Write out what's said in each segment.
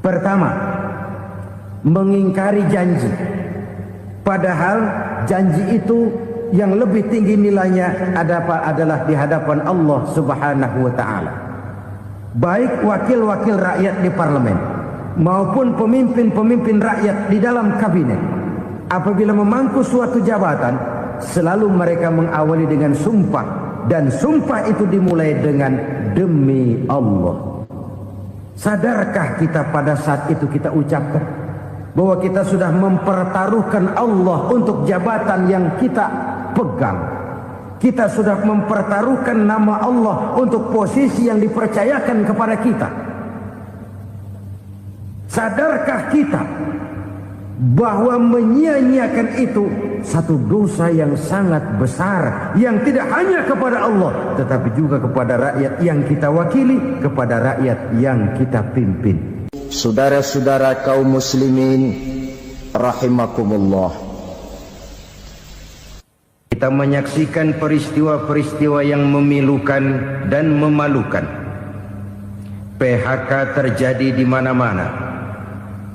Pertama, mengingkari janji. Padahal janji itu yang lebih tinggi nilainya adalah di hadapan Allah Subhanahu wa taala. Baik wakil-wakil rakyat di parlemen maupun pemimpin-pemimpin rakyat di dalam kabinet, apabila memangku suatu jabatan, selalu mereka mengawali dengan sumpah, dan sumpah itu dimulai dengan demi Allah. Sadarkah kita pada saat itu kita ucapkan bahwa kita sudah mempertaruhkan Allah untuk jabatan yang kita pegang? Kita sudah mempertaruhkan nama Allah untuk posisi yang dipercayakan kepada kita. Sadarkah kita bahwa menyia-nyiakan itu satu dosa yang sangat besar, yang tidak hanya kepada Allah tetapi juga kepada rakyat yang kita wakili, kepada rakyat yang kita pimpin. Saudara-saudara kaum muslimin rahimakumullah, kita menyaksikan peristiwa-peristiwa yang memilukan dan memalukan. PHK terjadi di mana-mana,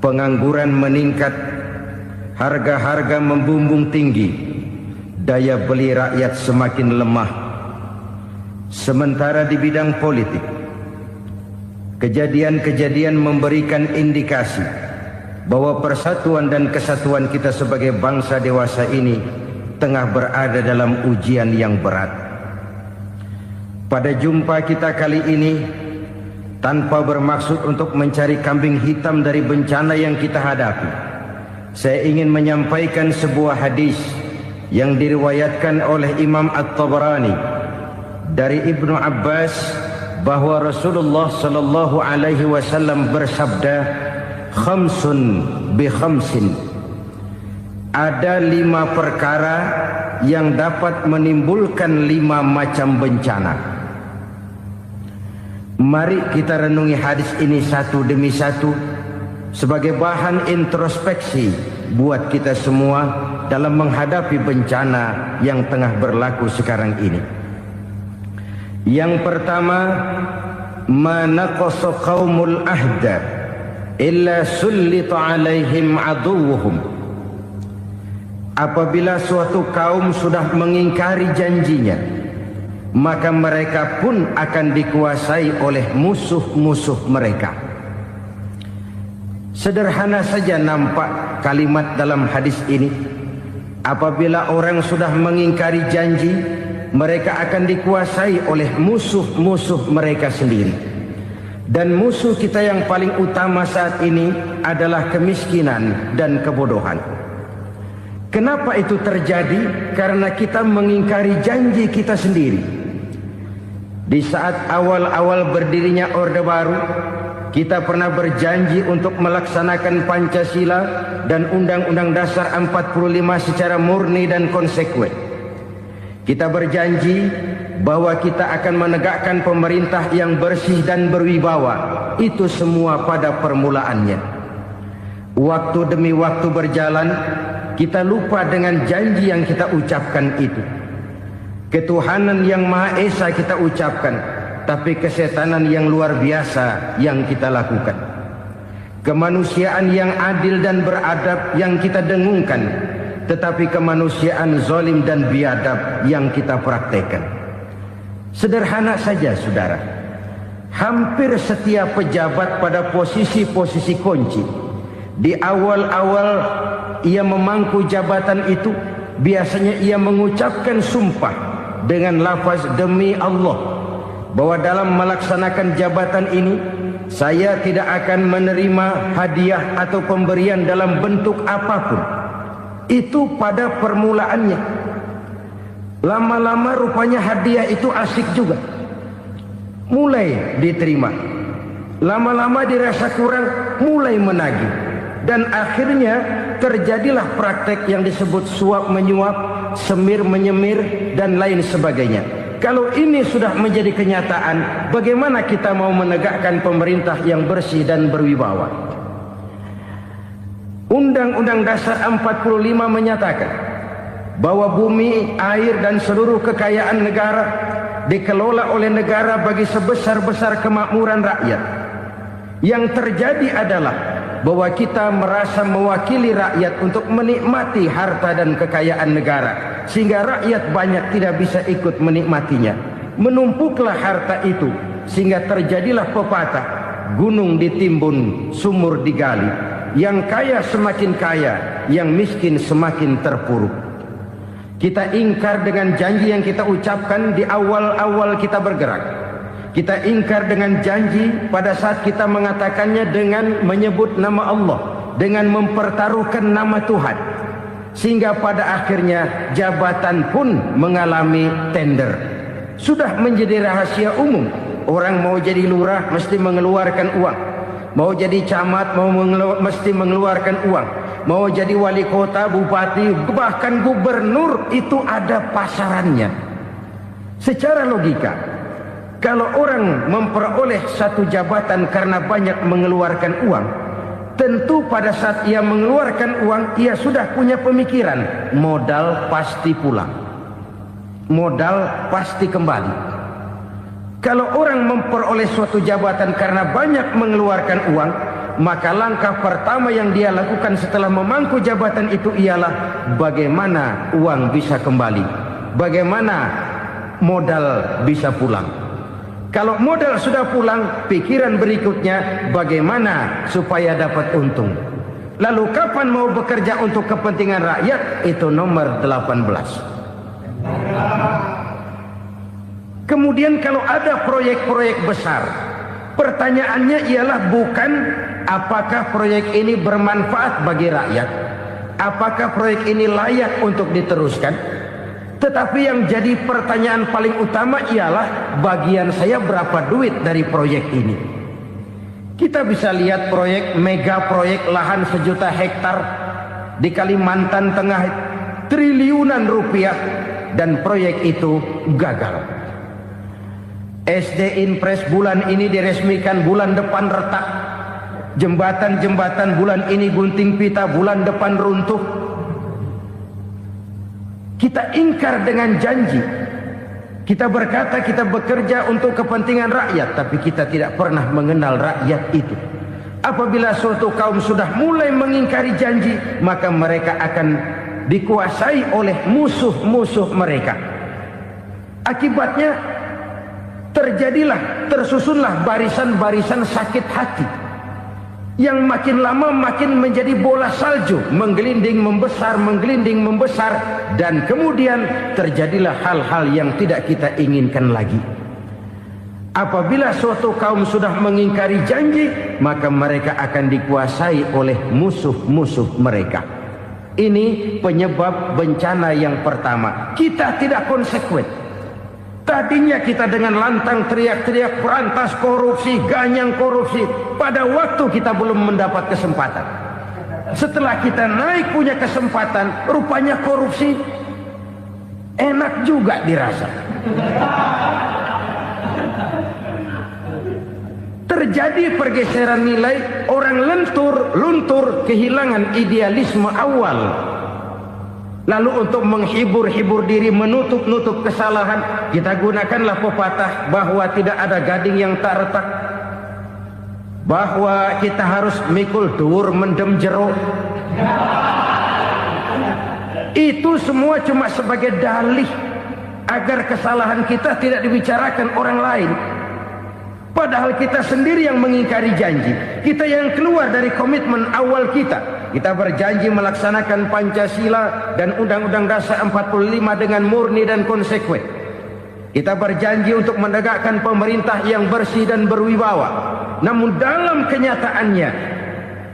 pengangguran meningkat, harga-harga membumbung tinggi, daya beli rakyat semakin lemah. Sementara di bidang politik, kejadian-kejadian memberikan indikasi bahwa persatuan dan kesatuan kita sebagai bangsa dewasa ini tengah berada dalam ujian yang berat. Pada jumpa kita kali ini, tanpa bermaksud untuk mencari kambing hitam dari bencana yang kita hadapi, saya ingin menyampaikan sebuah hadis yang diriwayatkan oleh Imam At-Tabarani dari Ibnu Abbas, bahwa Rasulullah sallallahu alaihi wasallam bersabda, khamsun bi khamsin, ada 5 perkara yang dapat menimbulkan 5 macam bencana. Mari kita renungi hadis ini satu demi satu sebagai bahan introspeksi buat kita semua dalam menghadapi bencana yang tengah berlaku sekarang ini. Yang pertama, manaqasa qaumul ahda illa sullita alaihim aduwwuhum. Apabila suatu kaum sudah mengingkari janjinya, maka mereka pun akan dikuasai oleh musuh-musuh mereka. Sederhana saja nampak kalimat dalam hadis ini. Apabila orang sudah mengingkari janji, mereka akan dikuasai oleh musuh-musuh mereka sendiri. Dan musuh kita yang paling utama saat ini adalah kemiskinan dan kebodohan. Kenapa itu terjadi? Karena kita mengingkari janji kita sendiri. Di saat awal-awal berdirinya Orde Baru, kita pernah berjanji untuk melaksanakan Pancasila dan Undang-Undang Dasar 45 secara murni dan konsekuen. Kita berjanji bahwa kita akan menegakkan pemerintah yang bersih dan berwibawa. Itu semua pada permulaannya. Waktu demi waktu berjalan, kita lupa dengan janji yang kita ucapkan itu. Ketuhanan yang Maha Esa kita ucapkan, tapi kesetanan yang luar biasa yang kita lakukan. Kemanusiaan yang adil dan beradab yang kita dengungkan, tetapi kemanusiaan zalim dan biadab yang kita praktekkan. Sederhana saja saudara, hampir setiap pejabat pada posisi-posisi kunci, di awal-awal ia memangku jabatan itu, biasanya ia mengucapkan sumpah dengan lafaz demi Allah, bahwa dalam melaksanakan jabatan ini saya tidak akan menerima hadiah atau pemberian dalam bentuk apapun. Itu pada permulaannya. Lama-lama rupanya hadiah itu asik juga, mulai diterima. Lama-lama dirasa kurang, mulai menagih. Dan akhirnya terjadilah praktek yang disebut suap menyuap, semir menyemir, dan lain sebagainya. Kalau ini sudah menjadi kenyataan, bagaimana kita mau menegakkan pemerintah yang bersih dan berwibawa? Undang-Undang Dasar 45 menyatakan bahwa bumi, air, dan seluruh kekayaan negara dikelola oleh negara bagi sebesar-besar kemakmuran rakyat. Yang terjadi adalah bahwa kita merasa mewakili rakyat untuk menikmati harta dan kekayaan negara, sehingga rakyat banyak tidak bisa ikut menikmatinya. Menumpuklah harta itu sehingga terjadilah pepatah, gunung ditimbun, sumur digali. Yang kaya semakin kaya, yang miskin semakin terpuruk. Kita ingkar dengan janji yang kita ucapkan di awal-awal kita bergerak. Kita ingkar dengan janji pada saat kita mengatakannya dengan menyebut nama Allah, dengan mempertaruhkan nama Tuhan. Sehingga pada akhirnya jabatan pun mengalami tender. Sudah menjadi rahasia umum. Orang mau jadi lurah mesti mengeluarkan uang. Mau jadi camat mesti mengeluarkan uang. Mau jadi wali kota, bupati, bahkan gubernur, itu ada pasarannya. Secara logika, kalau orang memperoleh satu jabatan karena banyak mengeluarkan uang, tentu pada saat ia mengeluarkan uang, ia sudah punya pemikiran, modal pasti pulang, modal pasti kembali. Kalau orang memperoleh suatu jabatan karena banyak mengeluarkan uang, maka langkah pertama yang dia lakukan setelah memangku jabatan itu ialah bagaimana uang bisa kembali, bagaimana modal bisa pulang. Kalau modal sudah pulang, pikiran berikutnya bagaimana supaya dapat untung. Lalu kapan mau bekerja untuk kepentingan rakyat? Itu nomor 18. Kemudian kalau ada proyek-proyek besar, pertanyaannya ialah bukan apakah proyek ini bermanfaat bagi rakyat, apakah proyek ini layak untuk diteruskan, tetapi yang jadi pertanyaan paling utama ialah bagian saya berapa duit dari proyek ini. Kita bisa lihat proyek, mega proyek lahan 1 juta hektar di Kalimantan Tengah, triliunan rupiah, dan proyek itu gagal. SD Impres bulan ini diresmikan, bulan depan retak. Jembatan-jembatan bulan ini gunting pita, bulan depan runtuh. Kita ingkar dengan janji. Kita berkata kita bekerja untuk kepentingan rakyat, tapi kita tidak pernah mengenal rakyat itu. Apabila suatu kaum sudah mulai mengingkari janji, maka mereka akan dikuasai oleh musuh-musuh mereka. Akibatnya tersusunlah barisan-barisan sakit hati yang makin lama makin menjadi bola salju, menggelinding membesar, dan kemudian terjadilah hal-hal yang tidak kita inginkan lagi. Apabila suatu kaum sudah mengingkari janji, maka mereka akan dikuasai oleh musuh-musuh mereka. Ini penyebab bencana yang pertama. Kita tidak konsekuen. Tadinya kita dengan lantang teriak-teriak berantas korupsi, ganyang korupsi. Pada waktu kita belum mendapat kesempatan. Setelah kita naik punya kesempatan, rupanya korupsi enak juga dirasa. Terjadi pergeseran nilai, orang luntur, kehilangan idealisme awal. Lalu untuk menghibur-hibur diri, menutup-nutup kesalahan, kita gunakanlah pepatah bahwa tidak ada gading yang tak retak, bahwa kita harus mikul dur mendem jero. Itu semua cuma sebagai dalih agar kesalahan kita tidak dibicarakan orang lain. Padahal kita sendiri yang mengingkari janji. Kita yang keluar dari komitmen awal kita. Kita berjanji melaksanakan Pancasila dan Undang-Undang Dasar 45 dengan murni dan konsekuen. Kita berjanji untuk menegakkan pemerintah yang bersih dan berwibawa. Namun dalam kenyataannya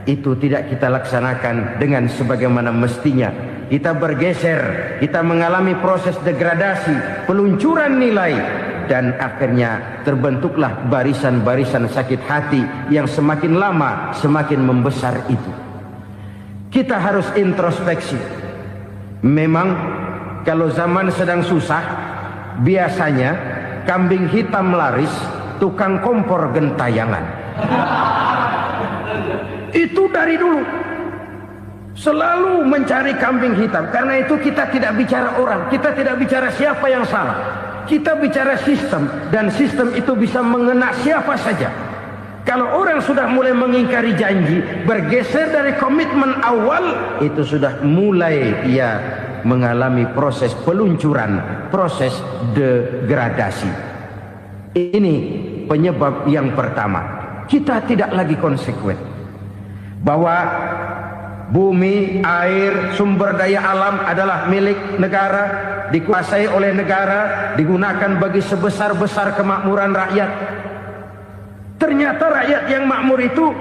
itu tidak kita laksanakan dengan sebagaimana mestinya. Kita bergeser, kita mengalami proses degradasi, peluncuran nilai, dan akhirnya terbentuklah barisan-barisan sakit hati yang semakin lama semakin membesar itu. Kita harus introspeksi. Memang kalau zaman sedang susah, biasanya kambing hitam laris, tukang kompor gentayangan. Itu dari dulu selalu mencari kambing hitam. Karena itu kita tidak bicara orang, kita tidak bicara siapa yang salah. Kita bicara sistem, dan sistem itu bisa mengena siapa saja. Kalau orang sudah mulai mengingkari janji, bergeser dari komitmen awal, itu sudah mulai dia mengalami proses peluncuran, proses degradasi. Ini penyebab yang pertama. Kita tidak lagi konsekuen bahwa bumi, air, sumber daya alam adalah milik negara, dikuasai oleh negara, digunakan bagi sebesar-besar kemakmuran rakyat. Ternyata rakyat yang makmur itu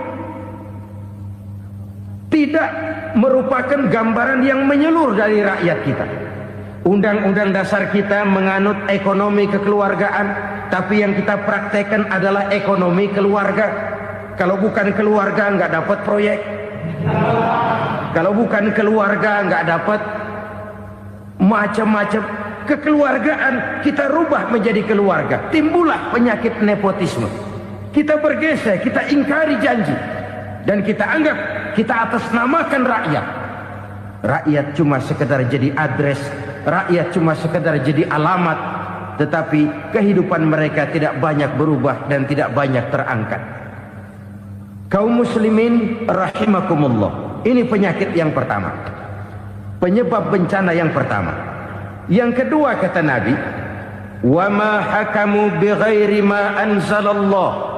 tidak merupakan gambaran yang menyeluruh dari rakyat kita. Undang-undang dasar kita menganut ekonomi kekeluargaan, tapi yang kita praktekkan adalah ekonomi keluarga. Kalau bukan keluarga nggak dapat proyek. Kalau bukan keluarga nggak dapat macam-macam. Kekeluargaan kita rubah menjadi keluarga. Timbullah penyakit nepotisme. Kita bergeser, kita ingkari janji, dan kita anggap kita atasnamakan rakyat. Rakyat cuma sekedar jadi address, rakyat cuma sekedar jadi alamat, tetapi kehidupan mereka tidak banyak berubah dan tidak banyak terangkat. Kaum muslimin rahimakumullah, ini penyakit yang pertama, penyebab bencana yang pertama. Yang kedua kata Nabi, wa ma hakamu bighairi ma anzalallah.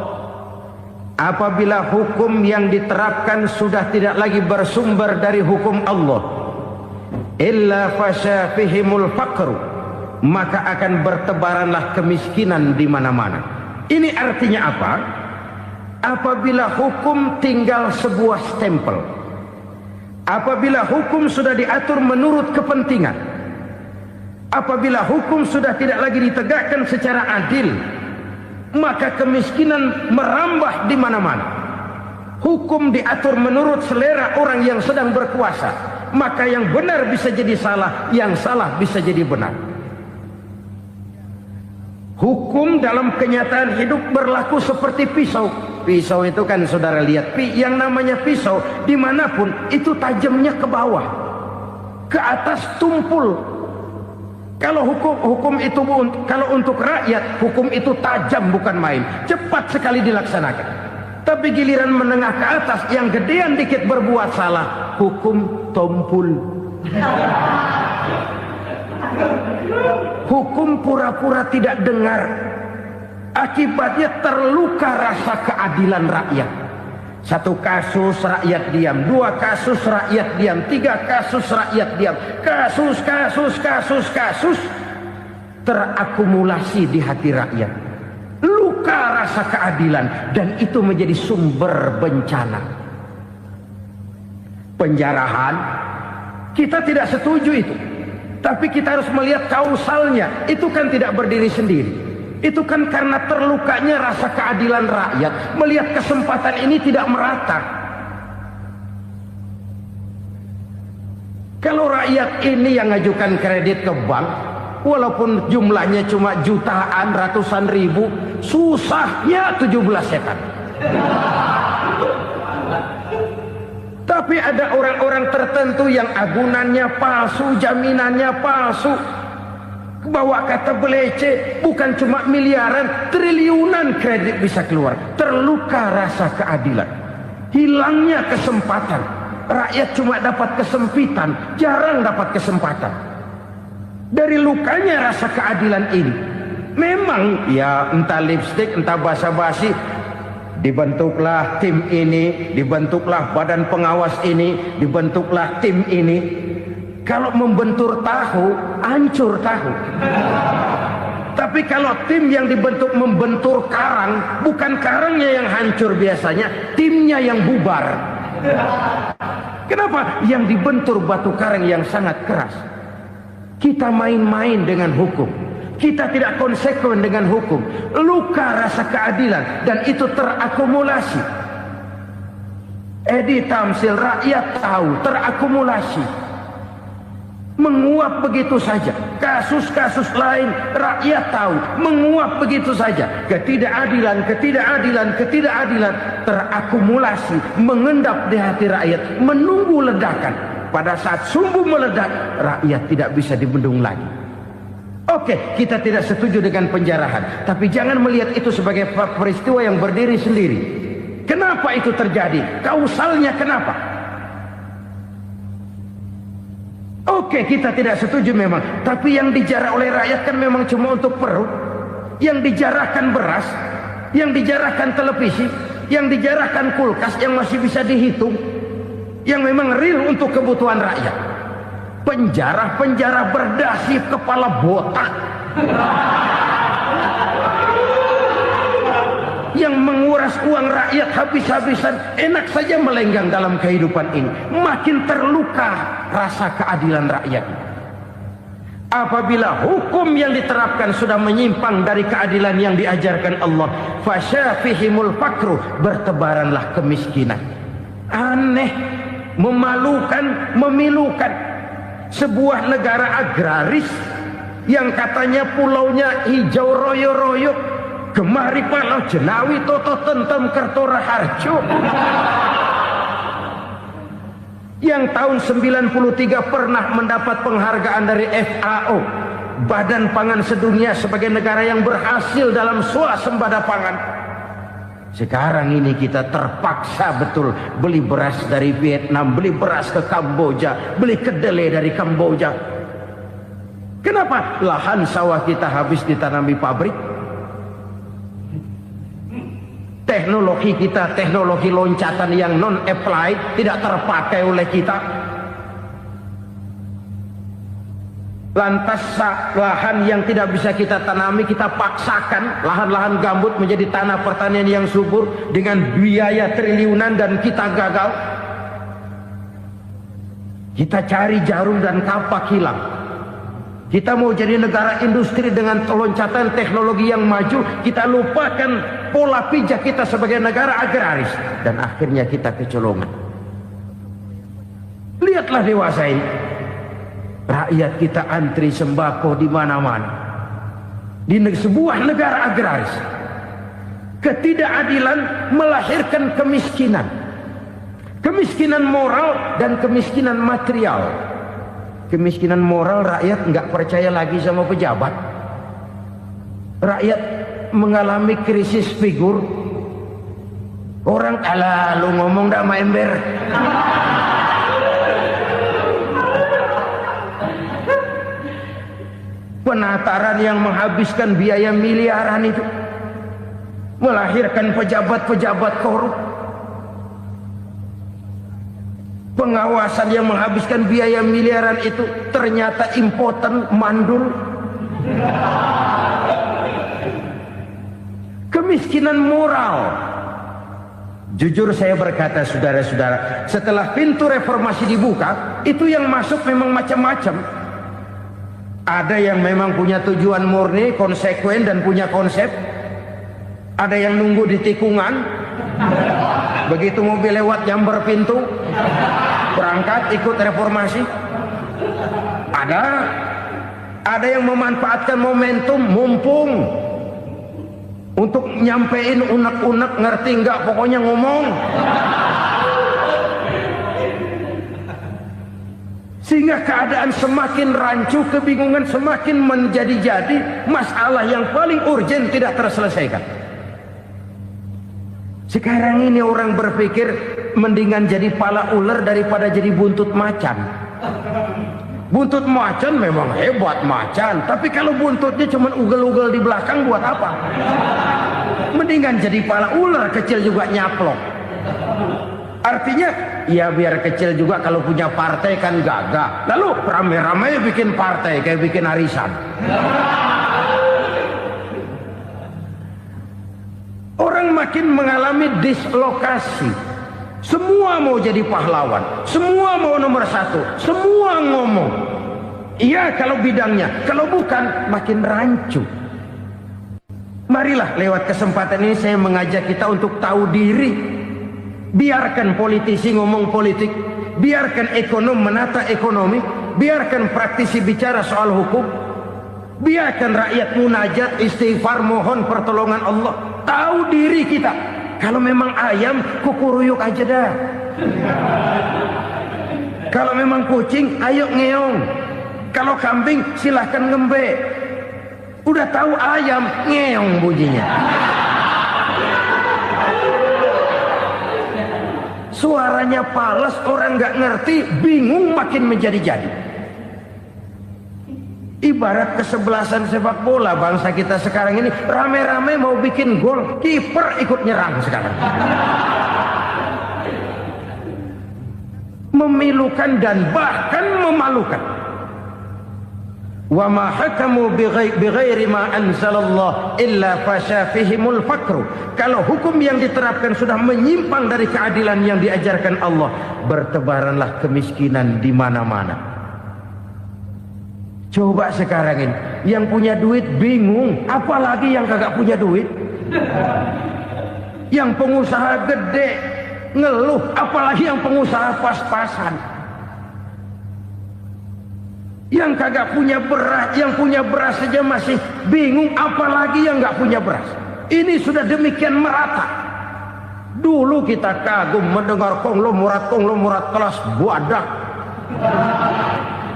Apabila hukum yang diterapkan sudah tidak lagi bersumber dari hukum Allah, illa fasha fihimul faqru, maka akan bertebaranlah kemiskinan di mana-mana. Ini artinya apa? Apabila hukum tinggal sebuah stempel, apabila hukum sudah diatur menurut kepentingan, apabila hukum sudah tidak lagi ditegakkan secara adil, maka kemiskinan merambah di mana-mana. Hukum diatur menurut selera orang yang sedang berkuasa, maka yang benar bisa jadi salah, yang salah bisa jadi benar. Hukum dalam kenyataan hidup berlaku seperti pisau. Pisau itu kan saudara lihat, yang namanya pisau dimanapun itu tajamnya ke bawah, ke atas tumpul. Kalau hukum itu, kalau untuk rakyat, hukum itu tajam bukan main, cepat sekali dilaksanakan. Tapi giliran menengah ke atas, yang gedean dikit berbuat salah, hukum tumpul. Hukum pura-pura tidak dengar. Akibatnya terluka rasa keadilan rakyat. Satu kasus rakyat diam, dua kasus rakyat diam, tiga kasus rakyat diam. Kasus terakumulasi di hati rakyat. Luka rasa keadilan, dan itu menjadi sumber bencana. Penjarahan, kita tidak setuju itu. Tapi kita harus melihat kausalnya. Itu kan tidak berdiri sendiri. Itu kan karena terlukanya rasa keadilan rakyat, melihat kesempatan ini tidak merata. Kalau rakyat ini yang ngajukan kredit ke bank, walaupun jumlahnya cuma jutaan, ratusan ribu, susahnya 17 setan. Tapi ada orang-orang tertentu yang agunannya palsu, jaminannya palsu, bawa kata belece, bukan cuma miliaran, triliunan kredit bisa keluar. Terluka rasa keadilan, hilangnya kesempatan. Rakyat cuma dapat kesempitan, jarang dapat kesempatan. Dari lukanya rasa keadilan ini, memang ya entah lipstick, entah basa-basi, dibentuklah tim ini, dibentuklah badan pengawas ini, dibentuklah tim ini. Kalau membentur tahu, hancur tahu. Tapi kalau tim yang dibentuk membentur karang, bukan karangnya yang hancur biasanya, timnya yang bubar. Kenapa? Yang dibentur batu karang yang sangat keras. Kita main-main dengan hukum, kita tidak konsekuen dengan hukum. Luka rasa keadilan, dan itu terakumulasi. Edi Tamsil, rakyat tahu, terakumulasi, menguap begitu saja. Kasus-kasus lain rakyat tahu, menguap begitu saja. Ketidakadilan terakumulasi, mengendap di hati rakyat, menunggu ledakan. Pada saat sumbu meledak, rakyat tidak bisa dibendung lagi. Oke, kita tidak setuju dengan penjarahan, tapi jangan melihat itu sebagai peristiwa yang berdiri sendiri. Kenapa itu terjadi? Kausalnya kenapa? Oke, kita tidak setuju memang. Tapi yang dijarah oleh rakyat kan memang cuma untuk perut. Yang dijarahkan beras, yang dijarahkan televisi, yang dijarahkan kulkas yang masih bisa dihitung, yang memang real untuk kebutuhan rakyat. Penjara-penjara berdasi kepala botak yang menguras uang rakyat habis-habisan, enak saja melenggang dalam kehidupan ini. Makin terluka rasa keadilan rakyat. Apabila hukum yang diterapkan sudah menyimpang dari keadilan yang diajarkan Allah, fasyafihimul fakru, bertebaranlah kemiskinan. Aneh, memalukan, memilukan. Sebuah negara agraris yang katanya pulaunya hijau royo-royo, Gemari Palau Jenawi Toto Tentem Kertora Harjo, yang tahun 93 pernah mendapat penghargaan dari FAO, Badan Pangan Sedunia, sebagai negara yang berhasil dalam swasembada pangan. Sekarang ini kita terpaksa betul beli beras dari Vietnam, beli beras ke Kamboja, beli kedelai dari Kamboja. Kenapa? Lahan sawah kita habis ditanami pabrik. Teknologi kita, teknologi loncatan yang non-applied, tidak terpakai oleh kita. Lantas lahan yang tidak bisa kita tanami, kita paksakan lahan-lahan gambut menjadi tanah pertanian yang subur dengan biaya triliunan, dan kita gagal. Kita cari jarum dan kapak hilang. Kita mau jadi negara industri dengan loncatan teknologi yang maju, kita lupakan pola pijak kita sebagai negara agraris, dan akhirnya kita kecolongan. Lihatlah dewasa ini, rakyat kita antri sembako di mana-mana. Di sebuah negara agraris, ketidakadilan melahirkan kemiskinan, kemiskinan moral dan kemiskinan material. Kemiskinan moral, rakyat nggak percaya lagi sama pejabat. Rakyat mengalami krisis figur. Orang alah lu ngomong dak ma ember. Penataran yang menghabiskan biaya miliaran itu melahirkan pejabat-pejabat korup. Pengawasan yang menghabiskan biaya miliaran itu ternyata impoten, mandul. Kemiskinan moral. Jujur saya berkata, saudara-saudara, setelah pintu reformasi dibuka, itu yang masuk memang macam-macam. Ada yang memang punya tujuan murni, konsekuen dan punya konsep. Ada yang nunggu di tikungan, begitu mobil lewat nyamber pintu, berangkat ikut reformasi. Ada yang memanfaatkan momentum, mumpung, untuk nyampein unek-unek, ngerti nggak, pokoknya ngomong. Sehingga keadaan semakin rancu, kebingungan semakin menjadi-jadi, masalah yang paling urgen tidak terselesaikan. Sekarang ini orang berpikir mendingan jadi pala ular daripada jadi buntut macan. Buntut macan memang hebat macan, tapi kalau buntutnya cuma ugel-ugel di belakang buat apa? Mendingan jadi pala ular, kecil juga nyaplok. Artinya ya biar kecil juga kalau punya partai kan gagah. Lalu rame-rame bikin partai kayak bikin arisan. Orang makin mengalami dislokasi. Semua mau jadi pahlawan, semua mau nomor satu, semua ngomong. Iya kalau bidangnya, kalau bukan makin rancu. Marilah lewat kesempatan ini saya mengajak kita untuk tahu diri. Biarkan politisi ngomong politik, biarkan ekonom menata ekonomi, biarkan praktisi bicara soal hukum, biarkan rakyat munajat, istighfar, mohon pertolongan Allah. Tahu diri kita. Kalau memang ayam, kukuruyuk aja dah. Kalau memang kucing, ayo ngeong. Kalau kambing, silahkan ngembe. Udah tahu ayam, ngeong bunyinya. Suaranya pales, orang nggak ngerti, bingung, makin menjadi-jadi. Ibarat kesebelasan sepak bola bangsa kita sekarang ini, rame-rame mau bikin gol, kiper ikut nyerang sekarang. Memilukan dan bahkan memalukan. Wa ma hakamu bighairi ma anzalallah illa fasyafihimul fakru. Kalau hukum yang diterapkan sudah menyimpang dari keadilan yang diajarkan Allah, bertebaranlah kemiskinan di mana-mana. Coba sekarang ini, yang punya duit bingung, apalagi yang kagak punya duit. Yang pengusaha gede ngeluh, apalagi yang pengusaha pas-pasan. Yang kagak punya beras, yang punya beras saja masih bingung, apalagi yang nggak punya beras. Ini sudah demikian merata. Dulu kita kagum mendengar konglomerat kelas buadak,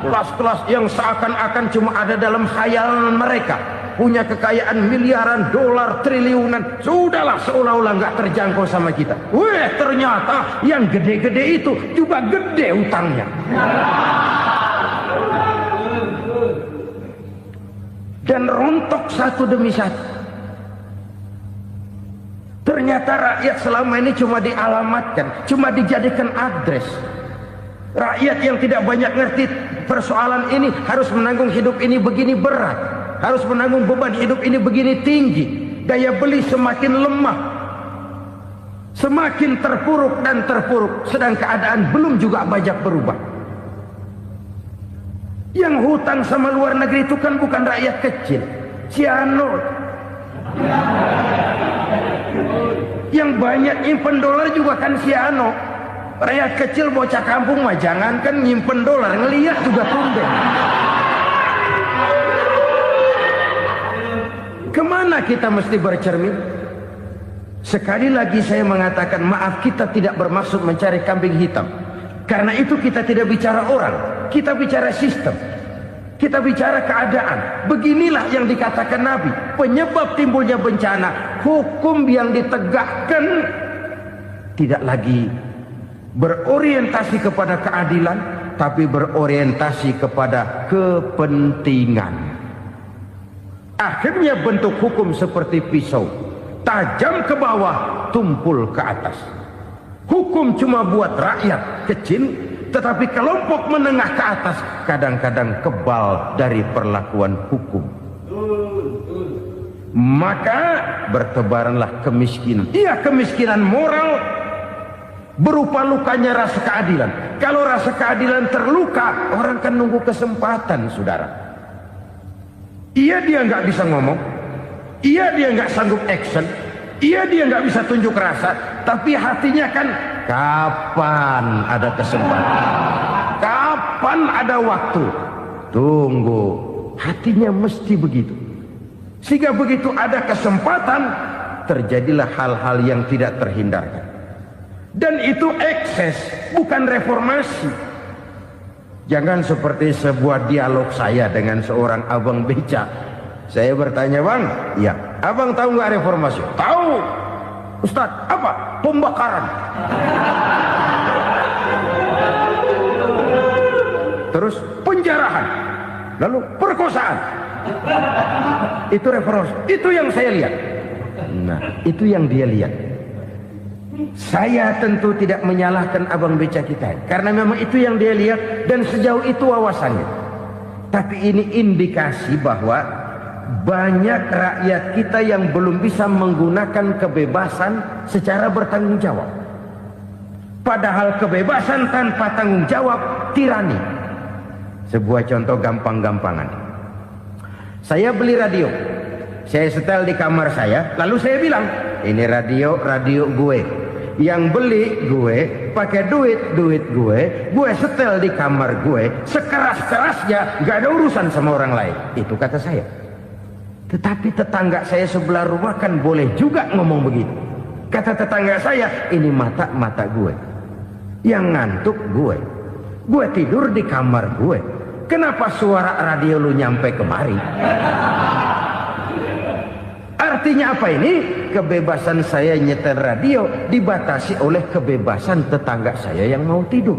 kelas-kelas yang seakan-akan cuma ada dalam khayalan mereka, punya kekayaan miliaran dolar, triliunan. Sudahlah, seolah-olah nggak terjangkau sama kita. Weh, ternyata yang gede-gede itu juga gede utangnya. Dan rontok satu demi satu. Ternyata rakyat selama ini cuma dialamatkan, cuma dijadikan address. Rakyat yang tidak banyak ngerti persoalan ini harus menanggung hidup ini begini berat, harus menanggung beban hidup ini begini tinggi. Daya beli semakin lemah, semakin terpuruk dan terpuruk, sedang keadaan belum juga banyak berubah. Yang hutang sama luar negeri itu kan bukan rakyat kecil, Ciano. Yang banyak nyimpen dolar juga kan Ciano. Rakyat kecil bocah kampung mah jangankan nyimpen dolar, ngelihat juga tumben. Kemana kita mesti bercermin? Sekali lagi saya mengatakan, maaf, kita tidak bermaksud mencari kambing hitam. Karena itu kita tidak bicara orang, kita bicara sistem, kita bicara keadaan. Beginilah yang dikatakan Nabi, penyebab timbulnya bencana, hukum yang ditegakkan tidak lagi berorientasi kepada keadilan, tapi berorientasi kepada kepentingan. Akhirnya bentuk hukum seperti pisau, tajam ke bawah, tumpul ke atas. Hukum cuma buat rakyat kecil, tetapi kelompok menengah ke atas kadang-kadang kebal dari perlakuan hukum. Maka bertebaranlah kemiskinan. Iya, kemiskinan moral berupa lukanya rasa keadilan. Kalau rasa keadilan terluka, orang kan nunggu kesempatan, saudara. Iya, dia nggak bisa ngomong. Iya, dia nggak sanggup action. Iya, dia nggak bisa tunjuk rasa, tapi hatinya kan, kapan ada kesempatan, kapan ada waktu, tunggu. Hatinya mesti begitu. Sehingga begitu ada kesempatan, terjadilah hal-hal yang tidak terhindarkan. Dan itu ekses, bukan reformasi. Jangan seperti sebuah dialog saya dengan seorang abang beca. Saya bertanya, bang, ya, abang tahu nggak reformasi? Tahu, Ustadz. Apa? Pembakaran. Terus penjarahan, lalu perkosaan. Itu reformasi. Itu yang saya lihat. Nah, itu yang dia lihat. Saya tentu tidak menyalahkan abang beca kita, karena memang itu yang dia lihat dan sejauh itu wawasannya. Tapi ini indikasi bahwa banyak rakyat kita yang belum bisa menggunakan kebebasan secara bertanggung jawab. Padahal kebebasan tanpa tanggung jawab tirani. Sebuah contoh gampang-gampangan. Saya beli radio, saya setel di kamar saya, lalu saya bilang, ini radio gue. Yang beli gue, pakai duit gue setel di kamar gue, sekeras-kerasnya, gak ada urusan sama orang lain. Itu kata saya. Tetapi tetangga saya sebelah rumah kan boleh juga ngomong begitu. Kata tetangga saya, ini mata gue, yang ngantuk gue tidur di kamar gue, kenapa suara radio lu nyampe kemari? Artinya apa ini? Kebebasan saya nyetel radio dibatasi oleh kebebasan tetangga saya yang mau tidur.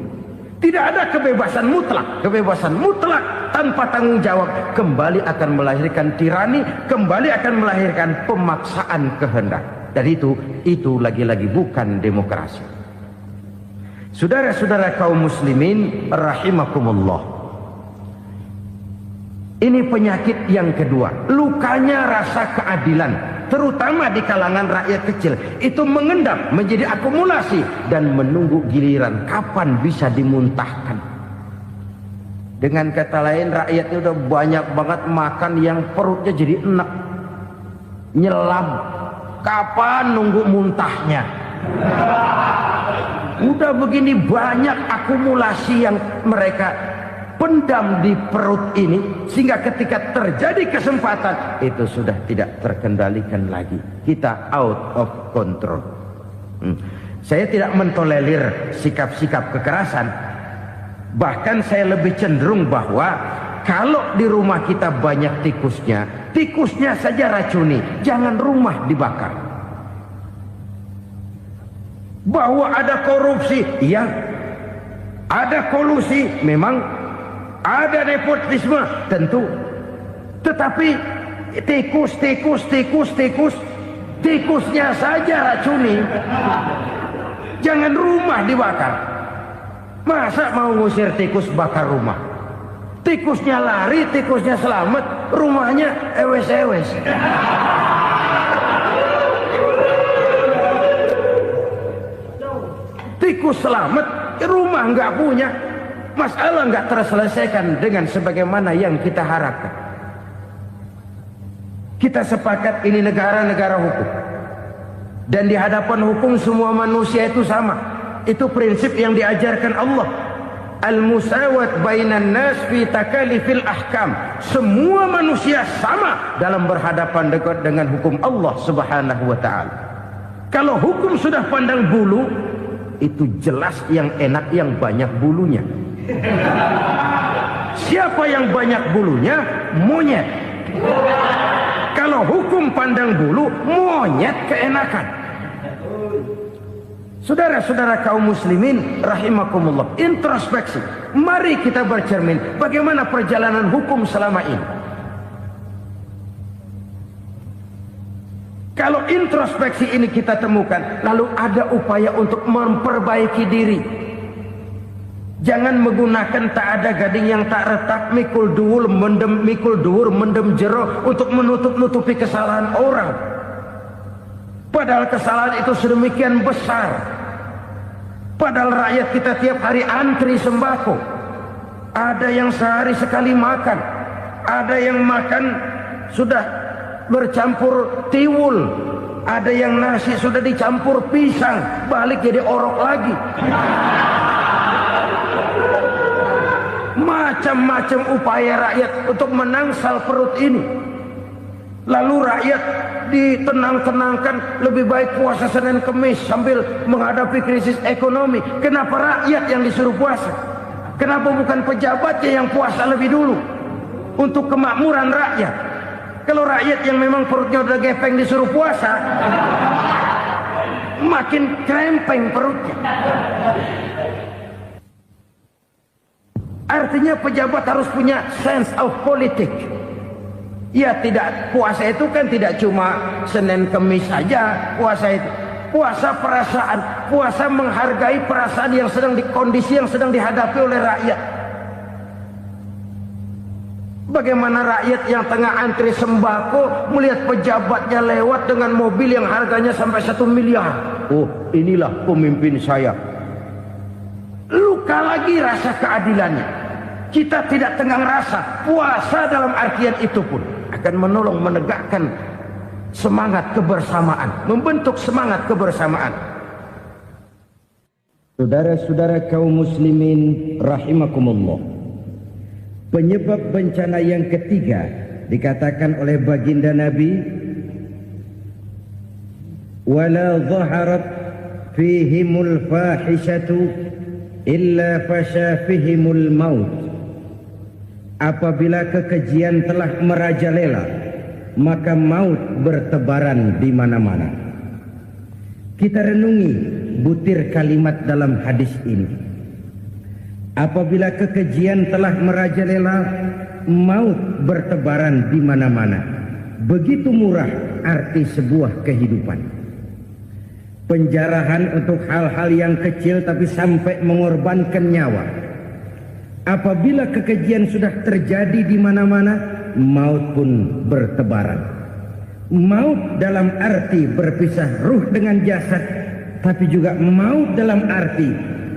Tidak ada kebebasan mutlak. Kebebasan mutlak tanpa tanggung jawab kembali akan melahirkan tirani, kembali akan melahirkan pemaksaan kehendak. Dan itu lagi-lagi bukan demokrasi. Saudara-saudara kaum muslimin rahimakumullah. Ini penyakit yang kedua, lukanya rasa keadilan, terutama di kalangan rakyat kecil. Itu mengendap menjadi akumulasi dan menunggu giliran kapan bisa dimuntahkan. Dengan kata lain, rakyatnya udah banyak banget makan yang perutnya jadi enak, nyelam. Kapan nunggu muntahnya? Udah begini banyak akumulasi yang mereka pendam di perut ini, sehingga ketika terjadi kesempatan itu sudah tidak terkendalikan lagi. Kita out of control. Saya tidak mentolerir sikap-sikap kekerasan. Bahkan saya lebih cenderung bahwa kalau di rumah kita banyak tikusnya saja racuni, jangan rumah dibakar. Bahwa ada korupsi, iya. Ada kolusi, memang. Ada nepotisme, tentu. Tetapi tikusnya saja racuni. Jangan rumah dibakar. Masa mau ngusir tikus bakar rumah? Tikusnya lari, tikusnya selamat, rumahnya ewes-ewes. Tikus selamat, rumah nggak punya. Masalah nggak terselesaikan dengan sebagaimana yang kita harapkan. Kita sepakat ini negara hukum. Dan di hadapan hukum semua manusia itu sama. Itu prinsip yang diajarkan Allah. Al-musawat bainan nas fi takalifil ahkam. Semua manusia sama dalam berhadapan dengan hukum Allah Subhanahu wa taala. Kalau hukum sudah pandang bulu, itu jelas yang enak yang banyak bulunya. Siapa yang banyak bulunya? Monyet. Kalau hukum pandang bulu, monyet keenakan. Saudara-saudara kaum muslimin rahimakumullah, introspeksi. Mari kita bercermin bagaimana perjalanan hukum selama ini. Kalau introspeksi ini kita temukan, lalu ada upaya untuk memperbaiki diri. Jangan menggunakan tak ada gading yang tak retak, mikul duwur mendem jero untuk menutup-nutupi kesalahan orang. Padahal kesalahan itu sedemikian besar. Padahal rakyat kita tiap hari antri sembako. Ada yang sehari sekali makan. Ada yang makan sudah bercampur tiwul. Ada yang nasi sudah dicampur pisang, balik jadi orok lagi. Macam-macam upaya rakyat untuk menangsal perut ini. Lalu rakyat ditenang-tenangkan, lebih baik puasa Senin Kemis sambil menghadapi krisis ekonomi. Kenapa rakyat yang disuruh puasa? Kenapa bukan pejabatnya yang puasa lebih dulu untuk kemakmuran rakyat? Kalau rakyat yang memang perutnya udah gepeng disuruh puasa, makin krempeng perutnya. Artinya pejabat harus punya sense of politics. Ya, tidak, puasa itu kan tidak cuma Senin Kemis saja. Puasa itu puasa perasaan, puasa menghargai perasaan yang sedang kondisi yang sedang dihadapi oleh rakyat. Bagaimana rakyat yang tengah antri sembako melihat pejabatnya lewat dengan mobil yang harganya sampai 1 miliar. Oh, inilah pemimpin saya. Luka lagi rasa keadilannya. Kita tidak tenggang rasa. Puasa dalam artian itu pun akan menolong menegakkan semangat kebersamaan, membentuk semangat kebersamaan. Saudara-saudara kaum muslimin rahimakumullah, penyebab bencana yang ketiga dikatakan oleh baginda Nabi, wala dhaharat fihimul fahishatu illa fasha fihimul maut. Apabila kekejian telah merajalela, maka maut bertebaran di mana-mana. Kita renungi butir kalimat dalam hadis ini. Apabila kekejian telah merajalela, maut bertebaran di mana-mana. Begitu murah arti sebuah kehidupan. Penjarahan untuk hal-hal yang kecil tapi sampai mengorbankan nyawa. Apabila kekejian sudah terjadi di mana-mana, maut pun bertebaran. Maut dalam arti berpisah ruh dengan jasad, tapi juga maut dalam arti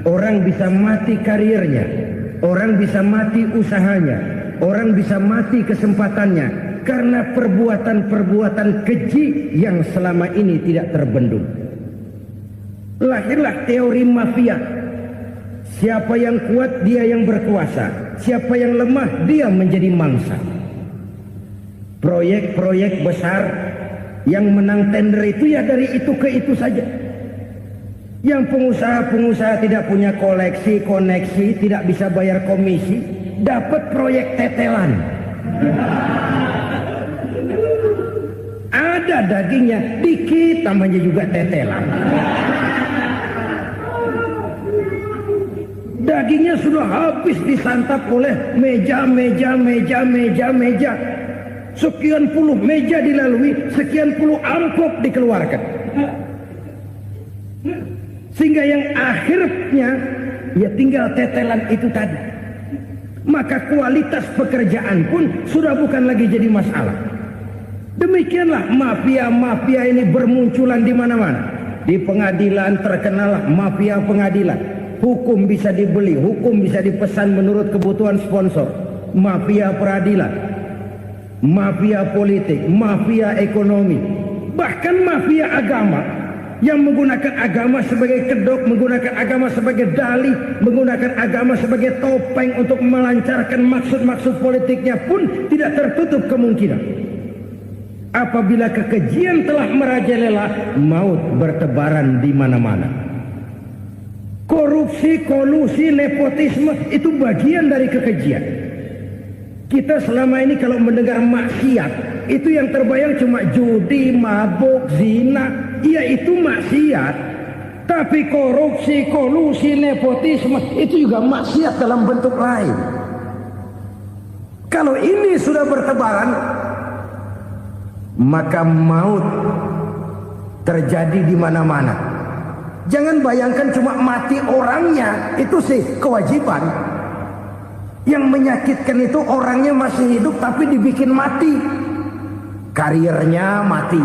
orang bisa mati karirnya, orang bisa mati usahanya, orang bisa mati kesempatannya karena perbuatan-perbuatan keji yang selama ini tidak terbendung. Lahirlah teori mafia. Siapa yang kuat dia yang berkuasa, siapa yang lemah dia menjadi mangsa. Proyek-proyek besar yang menang tender itu ya dari itu ke itu saja. Yang pengusaha-pengusaha tidak punya koneksi, tidak bisa bayar komisi, dapat proyek tetelan. Ada dagingnya, dikit tambahnya juga tetelan. Dagingnya sudah habis disantap oleh meja. Sekian puluh meja dilalui, sekian puluh amplop dikeluarkan. Sehingga yang akhirnya ya tinggal tetelan itu tadi. Maka kualitas pekerjaan pun sudah bukan lagi jadi masalah. Demikianlah mafia-mafia ini bermunculan di mana-mana. Di pengadilan terkenal mafia pengadilan. Hukum bisa dibeli, hukum bisa dipesan menurut kebutuhan sponsor. Mafia peradilan, mafia politik, mafia ekonomi, bahkan mafia agama yang menggunakan agama sebagai kedok, menggunakan agama sebagai dalih, menggunakan agama sebagai topeng untuk melancarkan maksud-maksud politiknya pun tidak tertutup kemungkinan. Apabila kekejian telah merajalela, maut bertebaran di mana-mana. Korupsi, kolusi, nepotisme itu bagian dari kekejian. Kita selama ini kalau mendengar maksiat, itu yang terbayang cuma judi, mabuk, zina. Iya itu maksiat. Tapi korupsi, kolusi, nepotisme itu juga maksiat dalam bentuk lain. Kalau ini sudah bertebaran, maka maut terjadi di mana-mana. Jangan bayangkan cuma mati orangnya, itu sih kewajiban. Yang menyakitkan itu orangnya masih hidup tapi dibikin mati. Karirnya mati.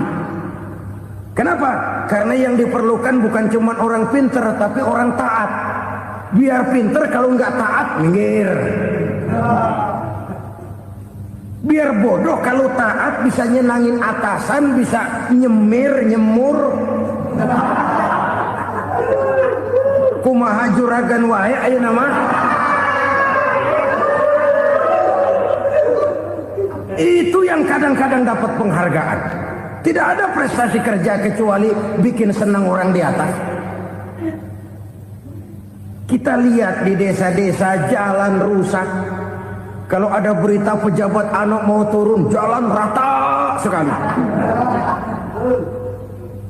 Kenapa? Karena yang diperlukan bukan cuma orang pinter tapi orang taat. Biar pinter, kalau nggak taat minggir. Biar bodoh, kalau taat bisa nyenangin atasan, bisa nyemur. Kumaha juragan wae ayeuna mah. Itu yang kadang-kadang dapat penghargaan. Tidak ada prestasi kerja kecuali bikin senang orang di atas. Kita lihat di desa-desa jalan rusak. Kalau ada berita pejabat anak mau turun, jalan rata sekali.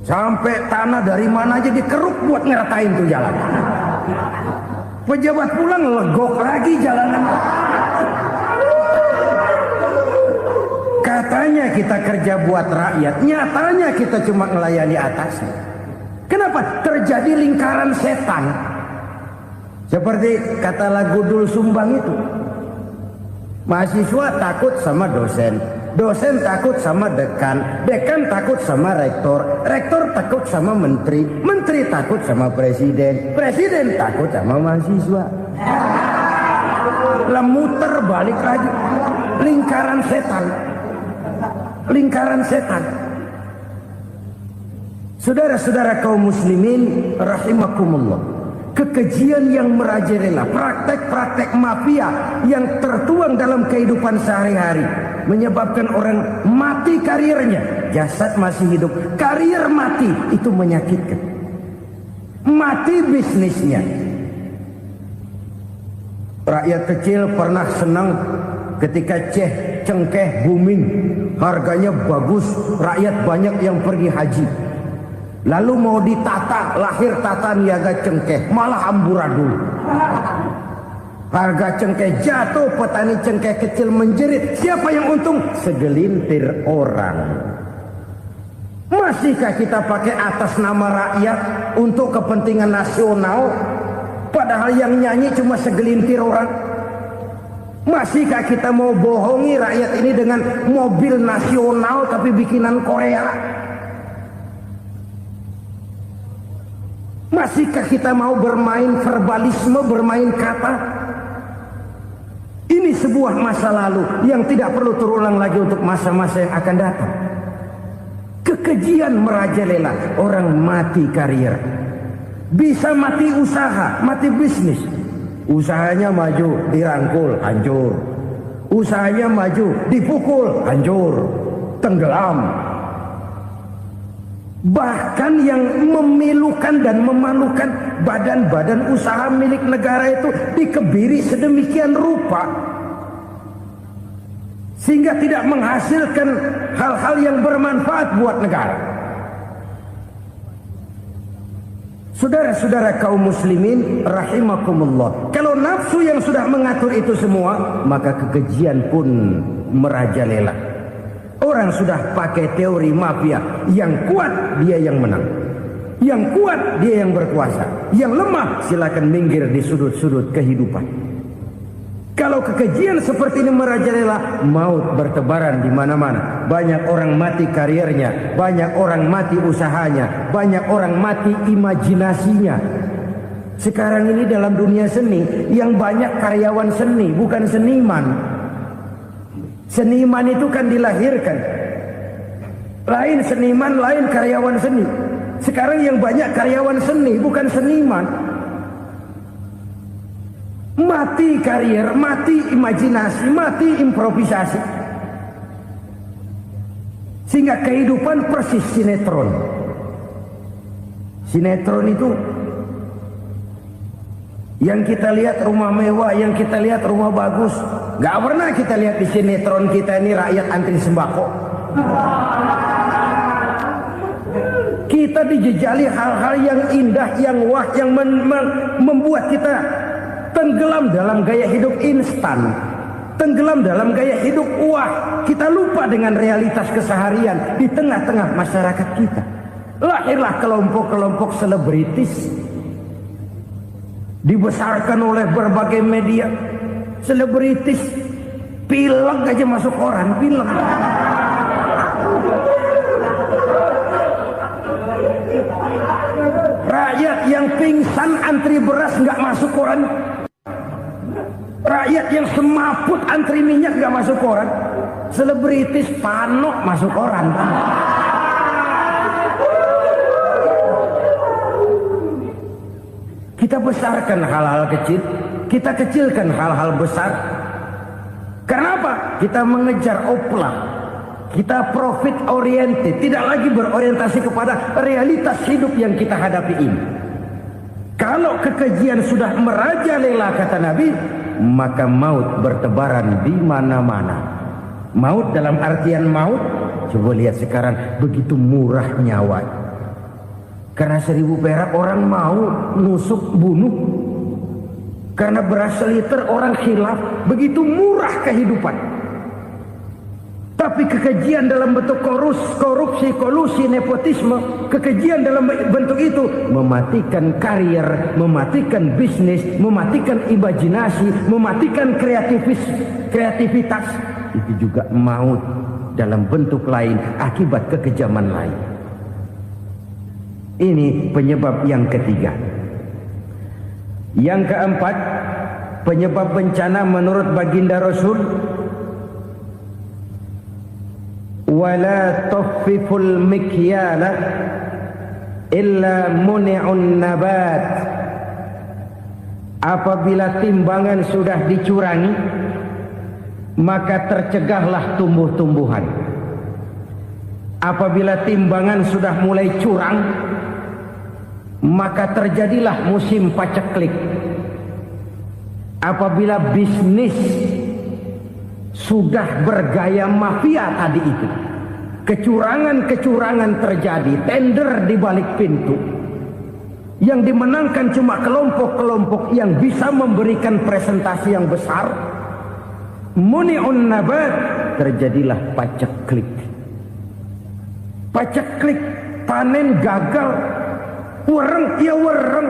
Sampai tanah dari mana aja dikeruk buat ngeratain tuh jalan. Pejabat pulang legok lagi jalanan. Katanya kita kerja buat rakyat, nyatanya kita cuma melayani atasnya. Kenapa? Terjadi lingkaran setan. Seperti kata lagu Dul Sumbang itu. Mahasiswa takut sama dosen, dosen takut sama dekan, dekan takut sama rektor, rektor takut sama menteri, menteri takut sama presiden, presiden takut sama mahasiswa. Muter balik lagi. Lingkaran setan. Lingkaran setan. Saudara-saudara kaum muslimin rahimakumullah. Kekejian yang merajalela, praktek-praktek mafia yang tertuang dalam kehidupan sehari-hari menyebabkan orang mati karirnya, jasad masih hidup, karir mati, itu menyakitkan. Mati bisnisnya. Rakyat kecil pernah senang ketika Ceh cengkeh booming, harganya bagus, rakyat banyak yang pergi haji. Lalu mau ditata, lahir tata niaga cengkeh, malah amburadul. Harga cengkeh jatuh, petani cengkeh kecil menjerit. Siapa yang untung? Segelintir orang. Masihkah kita pakai atas nama rakyat untuk kepentingan nasional, padahal yang nyanyi cuma segelintir orang? Masihkah kita mau bohongi rakyat ini dengan mobil nasional tapi bikinan Korea? Masihkah kita mau bermain verbalisme, bermain kata? Ini sebuah masa lalu yang tidak perlu terulang lagi untuk masa-masa yang akan datang. Kekejian merajalela, orang mati karier. Bisa mati usaha, mati bisnis. Usahanya maju, dirangkul, hancur. Usahanya maju, dipukul, hancur, tenggelam. Bahkan yang memilukan dan memalukan badan-badan usaha milik negara itu dikebiri sedemikian rupa sehingga tidak menghasilkan hal-hal yang bermanfaat buat negara. Saudara-saudara kaum muslimin rahimakumullah, kalau nafsu yang sudah mengatur itu semua, maka kekejian pun merajalela. Orang sudah pakai teori mafia, yang kuat dia yang menang, yang kuat dia yang berkuasa, yang lemah silakan minggir di sudut-sudut kehidupan. Kalau kekejian seperti ini merajalela, maut bertebaran di mana-mana. Banyak orang mati kariernya, banyak orang mati usahanya, banyak orang mati imajinasinya. Sekarang ini dalam dunia seni, yang banyak karyawan seni, bukan seniman. Seniman itu kan dilahirkan, lain seniman, lain karyawan seni. Sekarang yang banyak karyawan seni, bukan seniman. Mati karier, mati imajinasi, mati improvisasi. Sehingga kehidupan persis sinetron. Sinetron itu yang kita lihat rumah mewah, yang kita lihat rumah bagus. Gak pernah kita lihat di sinetron kita ini rakyat antri sembako. Kita dijejali hal-hal yang indah, yang wah, yang membuat kita tenggelam dalam gaya hidup instan, tenggelam dalam gaya hidup wah. Kita lupa dengan realitas keseharian di tengah-tengah masyarakat kita. Lahirlah kelompok-kelompok selebritis, dibesarkan oleh berbagai media. Selebritis pilek aja masuk koran, pilek. Rakyat yang pingsan antri beras nggak masuk koran. Rakyat yang semaput antri minyak nggak masuk koran. Selebritis panok masuk koran. Kita besarkan hal-hal kecil, kita kecilkan hal-hal besar. Kenapa? Kita mengejar oplah, kita profit oriented, tidak lagi berorientasi kepada realitas hidup yang kita hadapi ini. Kalau kekejian sudah merajalela, kata Nabi, maka maut bertebaran di mana-mana. Maut dalam artian maut, coba lihat sekarang begitu murah nyawa. Karena 1000 perak orang mau nusuk bunuh. Karena beras seliter orang khilaf. Begitu murah kehidupan. Tapi kekejian dalam bentuk korupsi, kolusi, nepotisme, kekejian dalam bentuk itu mematikan karier, mematikan bisnis, mematikan imajinasi, mematikan kreativitas. Itu juga maut dalam bentuk lain akibat kekejaman lain. Ini penyebab yang ketiga. Yang keempat, penyebab bencana menurut baginda Rasul, wala tuffiful mikyala illa muni'un nabat. Apabila timbangan sudah dicurangi, maka tercegahlah tumbuh-tumbuhan. Apabila timbangan sudah mulai curang, maka terjadilah musim paceklik. Apabila bisnis sudah bergaya mafia tadi itu. Kecurangan-kecurangan terjadi, tender di balik pintu. Yang dimenangkan cuma kelompok-kelompok yang bisa memberikan presentasi yang besar. Muni'un nabat, terjadilah paceklik. Paceklik, panen gagal, wereng ya wereng,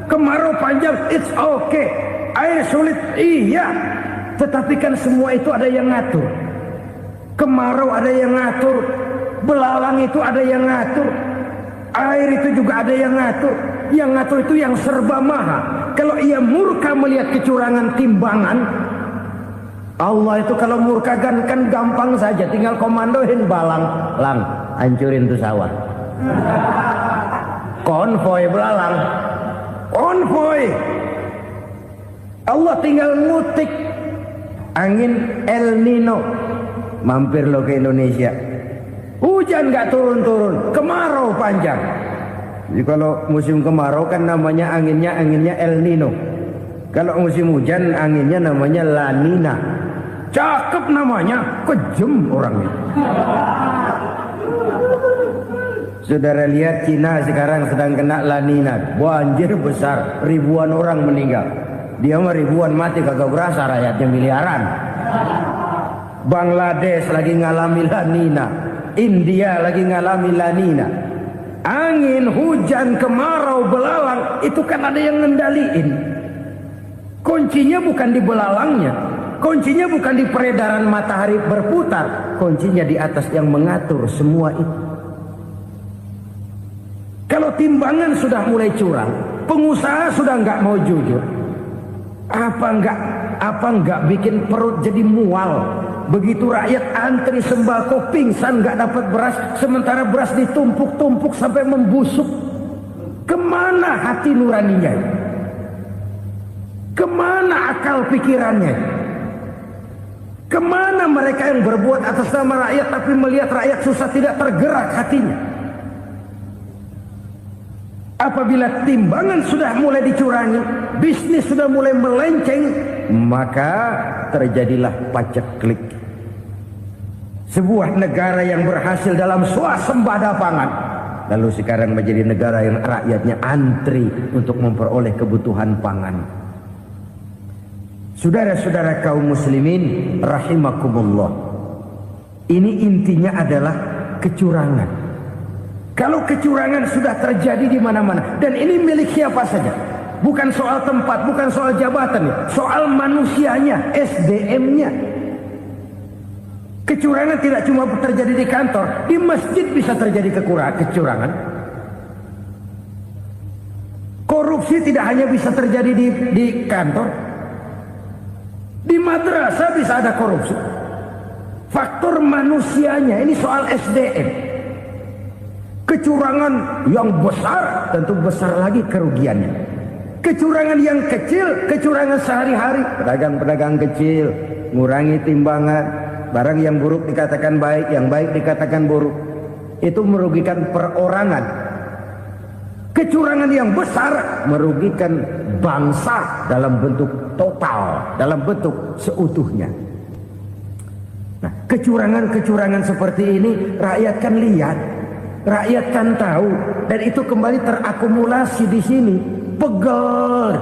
kemarau panjang, it's okay, air sulit, iya. Tetapi kan semua itu ada yang ngatur. Kemarau ada yang ngatur, belalang itu ada yang ngatur, air itu juga ada yang ngatur. Yang ngatur itu yang serba maha. Kalau ia murka melihat kecurangan timbangan, Allah itu kalau murka kan gampang saja, tinggal komandoin balang, lang, hancurin tuh sawah. Konvoy belalang, konvoy. Allah tinggal ngutik angin El Nino. Mampir lo ke Indonesia, hujan gak turun-turun, kemarau panjang. Jadi kalau musim kemarau kan namanya anginnya El Nino. Kalau musim hujan anginnya namanya La Nina. Cakep namanya, kejem orangnya. Saudara lihat Cina sekarang sedang kena La Nina, banjir besar, ribuan orang meninggal. Dia mah ribuan mati kagak berasa, rakyatnya miliaran. Bangladesh lagi ngalami La Nina, India lagi ngalami La Nina. Angin, hujan, kemarau, belalang itu kan ada yang ngendaliin. Kuncinya bukan di belalangnya, kuncinya bukan di peredaran matahari berputar, kuncinya di atas yang mengatur semua itu. Kalau timbangan sudah mulai curang, pengusaha sudah nggak mau jujur, apa nggak bikin perut jadi mual? Begitu rakyat antri sembako pingsan nggak dapat beras, sementara beras ditumpuk-tumpuk sampai membusuk. Kemana hati nuraninya? Kemana akal pikirannya? Kemana mereka yang berbuat atas nama rakyat tapi melihat rakyat susah tidak tergerak hatinya? Apabila timbangan sudah mulai dicurangi, bisnis sudah mulai melenceng, maka terjadilah paceklik. Sebuah negara yang berhasil dalam swasembada pangan, lalu sekarang menjadi negara yang rakyatnya antri untuk memperoleh kebutuhan pangan. Saudara-saudara kaum muslimin rahimakumullah, ini intinya adalah kecurangan. Kalau kecurangan sudah terjadi di mana-mana, dan ini milik siapa saja, bukan soal tempat, bukan soal jabatan, soal manusianya, SDM-nya. Kecurangan tidak cuma terjadi di kantor, di masjid bisa terjadi kecurangan. Korupsi tidak hanya bisa terjadi di kantor, di madrasah bisa ada korupsi. Faktor manusianya, ini soal SDM. Kecurangan yang besar tentu besar lagi kerugiannya. Kecurangan yang kecil, kecurangan sehari-hari, pedagang-pedagang kecil ngurangi timbangan, barang yang buruk dikatakan baik, yang baik dikatakan buruk, itu merugikan perorangan. Kecurangan yang besar merugikan bangsa dalam bentuk total, dalam bentuk seutuhnya. Nah, kecurangan-kecurangan seperti ini rakyat kan lihat, rakyat kan tahu, dan itu kembali terakumulasi di sini, pegel.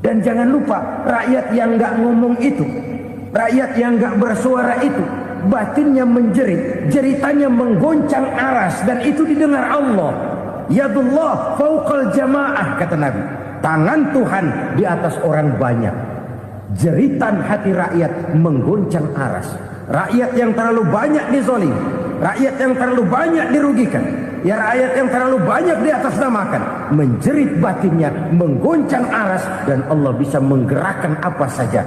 Dan jangan lupa, rakyat yang nggak ngomong itu, rakyat yang nggak bersuara itu, batinnya menjerit, jeritannya menggoncang aras, dan itu didengar Allah. Yadullah fauqal jamaah, kata Nabi, tangan Tuhan di atas orang banyak. Jeritan hati rakyat menggoncang aras. Rakyat yang terlalu banyak dizolim, rakyat yang terlalu banyak dirugikan, ya rakyat yang terlalu banyak di atas namakan, menjerit batinnya, menggoncang aras, dan Allah bisa menggerakkan apa saja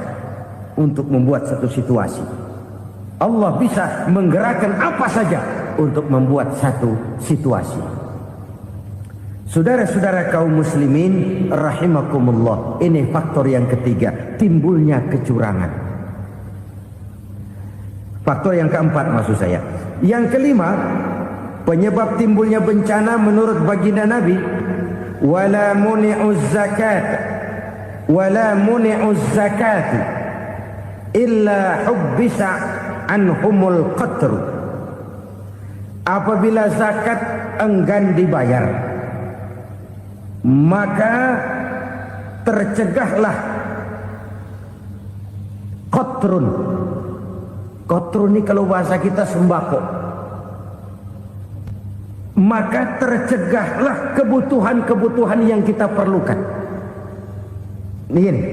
untuk membuat satu situasi. Allah bisa menggerakkan apa saja untuk membuat satu situasi. Saudara-saudara kaum muslimin rahimakumullah, ini faktor yang ketiga, timbulnya kecurangan. Faktor yang keempat maksud saya. Yang kelima, penyebab timbulnya bencana menurut baginda Nabi, wala muni'uz zakat, wala muni'uz zakat, illa hubbisa anhumul qatru. Apabila zakat enggan dibayar, maka tercegahlah qatrun. Qatrun ini kalau bahasa kita sembako. Maka tercegahlah kebutuhan-kebutuhan yang kita perlukan. Ini,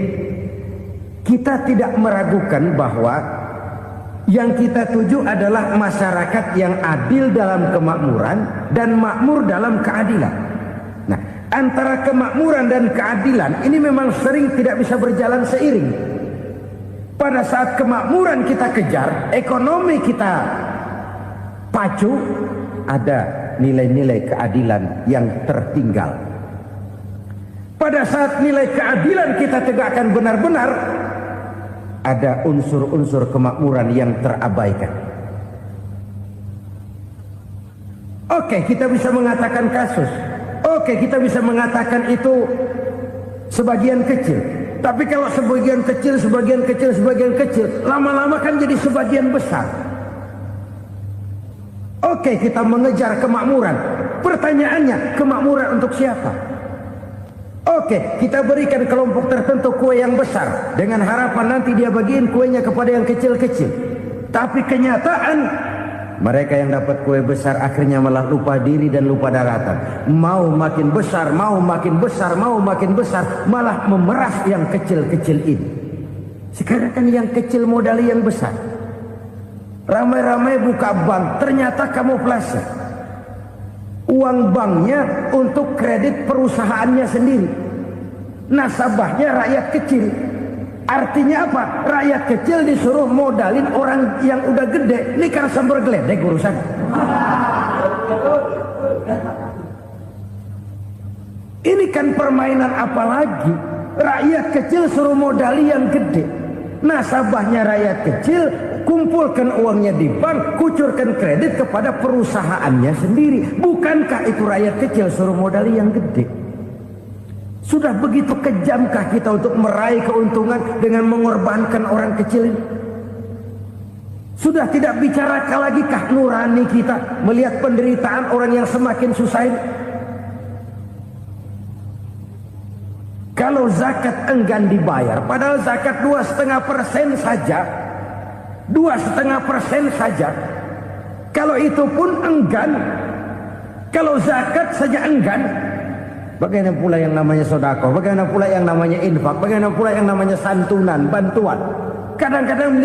kita tidak meragukan bahwa yang kita tuju adalah masyarakat yang adil dalam kemakmuran dan makmur dalam keadilan. Nah, antara kemakmuran dan keadilan ini memang sering tidak bisa berjalan seiring. Pada saat kemakmuran kita kejar, ekonomi kita pacu, ada nilai-nilai keadilan yang tertinggal. Pada saat nilai keadilan kita tegakkan benar-benar, ada unsur-unsur kemakmuran yang terabaikan. Oke, kita bisa mengatakan kasus. Oke, kita bisa mengatakan itu sebagian kecil. Tapi kalau sebagian kecil, lama-lama kan jadi sebagian besar. Oke, kita mengejar kemakmuran. Pertanyaannya, kemakmuran untuk siapa? Oke, kita berikan kelompok tertentu kue yang besar dengan harapan nanti dia bagiin kuenya kepada yang kecil-kecil. Tapi kenyataan mereka yang dapat kue besar akhirnya malah lupa diri dan lupa daratan. Mau makin besar, malah memeras yang kecil-kecil ini. Sekarang kan yang kecil modali yang besar. Ramai-ramai buka bank, ternyata kamuflase. Uang banknya untuk kredit perusahaannya sendiri. Nasabahnya rakyat kecil. Artinya apa? Rakyat kecil disuruh modalin orang yang udah gede. Ini karena sambar geledek urusan. Ini kan permainan apa lagi? Rakyat kecil suruh modali yang gede. Nasabahnya rakyat kecil, kumpulkan uangnya di bank, kucurkan kredit kepada perusahaannya sendiri. Bukankah itu rakyat kecil suruh modali yang gede? Sudah begitu kejamkah kita untuk meraih keuntungan dengan mengorbankan orang kecil ini? Sudah tidak bicara lagi kah nurani kita melihat penderitaan orang yang semakin susah ini? Kalau zakat enggan dibayar, padahal zakat 2,5% saja, 2,5% saja. Kalau itu pun enggan, kalau zakat saja enggan, bagaimana pula yang namanya sedekah, bagaimana pula yang namanya infak, bagaimana pula yang namanya santunan, bantuan. Kadang-kadang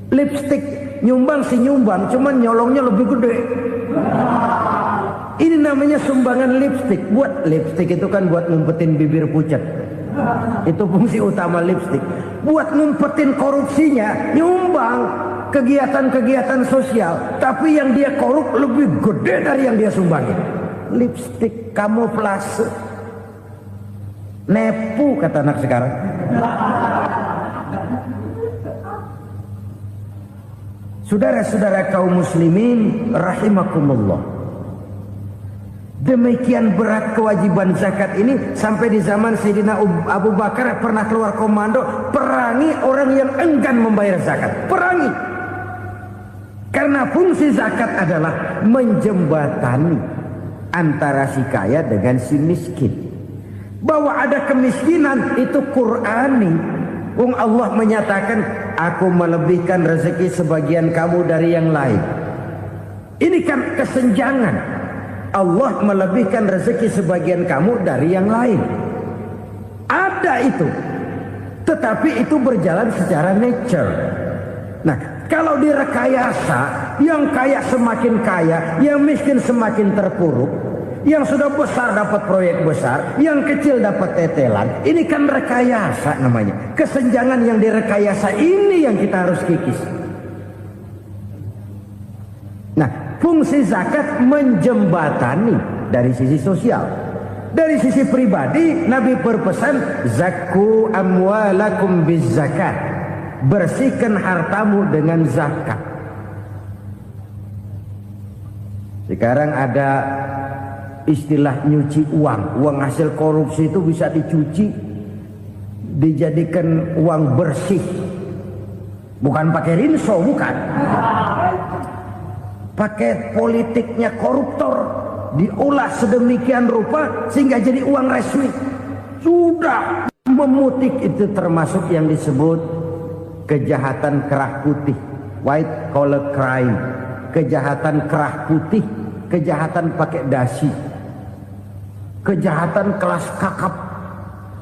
lipstick nyumbang si nyumbang, cuman nyolongnya lebih gede. Ini namanya sumbangan lipstick. Buat lipstick itu kan buat ngumpetin bibir pucat. Itu fungsi utama lipstick. Buat ngumpetin korupsinya, nyumbang kegiatan-kegiatan sosial. Tapi yang dia korup lebih gede dari yang dia sumbangin. Lipstick kamuflase. Nepu kata anak sekarang. Saudara-saudara kaum muslimin rahimakumullah. Demikian berat kewajiban zakat ini sampai di zaman Sayyidina Abu Bakar pernah keluar komando perangi orang yang enggan membayar zakat. Perangi. Karena fungsi zakat adalah menjembatani antara si kaya dengan si miskin. Bahwa ada kemiskinan itu Qur'ani. Allah menyatakan, aku melebihkan rezeki sebagian kamu dari yang lain. Ini kan kesenjangan. Allah melebihkan rezeki sebagian kamu dari yang lain. Ada itu. Tetapi itu berjalan secara nature. Nah, kalau direkayasa, yang kaya semakin kaya, yang miskin semakin terpuruk, yang sudah besar dapat proyek besar, yang kecil dapat tetelan. Ini kan rekayasa namanya. Kesenjangan yang direkayasa ini yang kita harus kikis. Nah, fungsi zakat menjembatani dari sisi sosial. Dari sisi pribadi, Nabi berpesan, zakku amwalakum biz zakat. Bersihkan hartamu dengan zakat. Sekarang ada istilah nyuci uang. Uang hasil korupsi itu bisa dicuci, dijadikan uang bersih, bukan pakai rinso, bukan. Pakai politiknya koruptor, diolah sedemikian rupa sehingga jadi uang resmi. Sudah memutik, itu termasuk yang disebut kejahatan kerah putih, white collar crime, kejahatan kerah putih, kejahatan pakai dasi, kejahatan kelas kakap.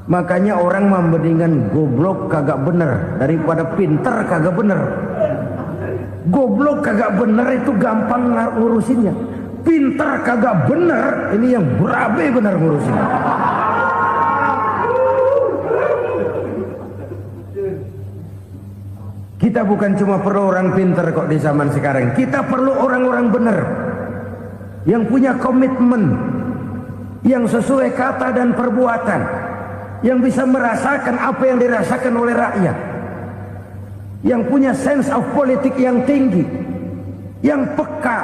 Makanya orang mendingan goblok kagak bener daripada pinter kagak bener. Goblok kagak bener itu gampang ngurusinnya. Pinter kagak bener, ini yang berabe bener ngurusinnya. Kita bukan cuma perlu orang pinter kok di zaman sekarang. Kita perlu orang-orang bener yang punya komitmen, yang sesuai kata dan perbuatan, yang bisa merasakan apa yang dirasakan oleh rakyat, yang punya sense of politik yang tinggi, yang peka,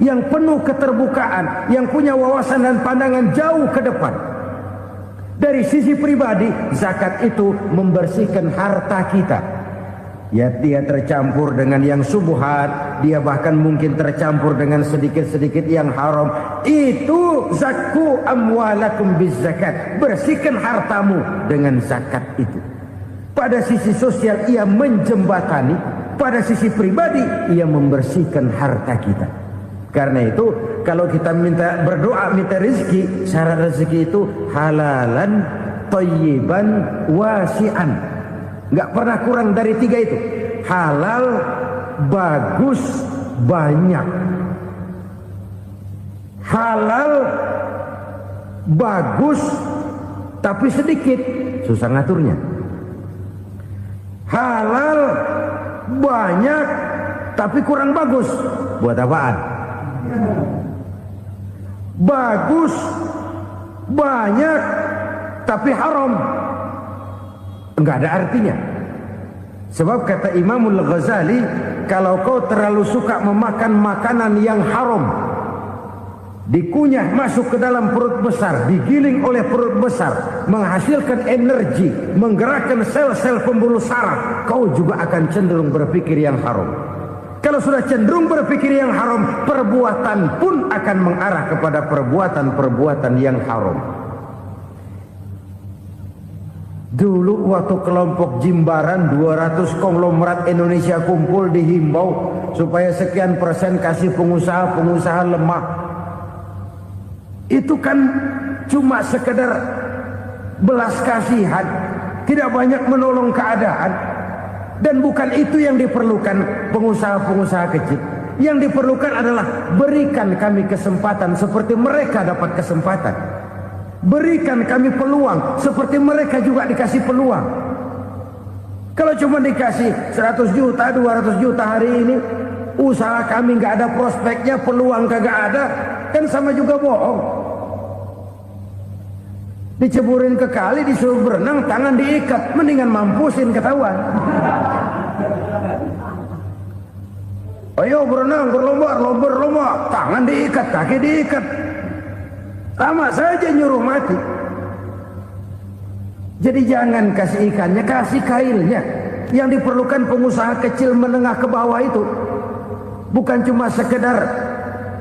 yang penuh keterbukaan, yang punya wawasan dan pandangan jauh ke depan. Dari sisi pribadi, zakat itu membersihkan harta kita. Ya, dia tercampur dengan yang subuhat, dia bahkan mungkin tercampur dengan sedikit-sedikit yang haram. Itu zakku amwalakum bizzakat. Bersihkan hartamu dengan zakat itu. Pada sisi sosial ia menjembatani, pada sisi pribadi ia membersihkan harta kita. Karena itu kalau kita minta berdoa minta rezeki, syarat rezeki itu halalan thayyiban wasi'an. Nggak pernah kurang dari 3 itu. Halal, bagus, banyak. Halal, bagus, tapi sedikit, susah ngaturnya. Halal, banyak, tapi kurang bagus. Buat apaan? Bagus, banyak, tapi haram. Enggak ada artinya. Sebab kata Imamul Ghazali, kalau kau terlalu suka memakan makanan yang haram, dikunyah masuk ke dalam perut besar, digiling oleh perut besar, menghasilkan energi, menggerakkan sel-sel pembuluh saraf, kau juga akan cenderung berpikir yang haram. Kalau sudah cenderung berpikir yang haram, perbuatan pun akan mengarah kepada perbuatan-perbuatan yang haram. Dulu waktu kelompok Jimbaran 200 konglomerat Indonesia kumpul, dihimbau supaya sekian persen kasih pengusaha-pengusaha lemah. Itu kan cuma sekedar belas kasihan, tidak banyak menolong keadaan. Dan bukan itu yang diperlukan pengusaha-pengusaha kecil. Yang diperlukan adalah berikan kami kesempatan seperti mereka dapat kesempatan. Berikan kami peluang seperti mereka juga dikasih peluang. Kalau cuma dikasih 100 juta, 200 juta hari ini, usaha kami nggak ada prospeknya, peluang kagak ada, kan sama juga bohong. Diceburin ke kali, disuruh berenang, tangan diikat, mendingan mampusin ketahuan. Ayo berenang, berlomba, tangan diikat, kaki diikat. Sama saja nyuruh mati. Jadi jangan kasih ikannya, kasih kailnya. Yang diperlukan pengusaha kecil menengah ke bawah itu bukan cuma sekedar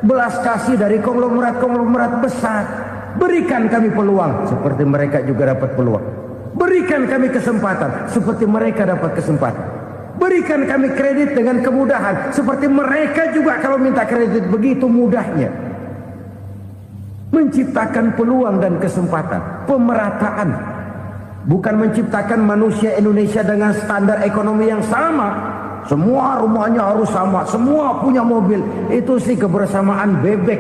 belas kasih dari konglomerat-konglomerat besar. Berikan kami peluang seperti mereka juga dapat peluang. Berikan kami kesempatan seperti mereka dapat kesempatan. Berikan kami kredit dengan kemudahan seperti mereka juga kalau minta kredit begitu mudahnya. Menciptakan peluang dan kesempatan, pemerataan, bukan menciptakan manusia Indonesia dengan standar ekonomi yang sama. Semua rumahnya harus sama, semua punya mobil. Itu sih kebersamaan bebek.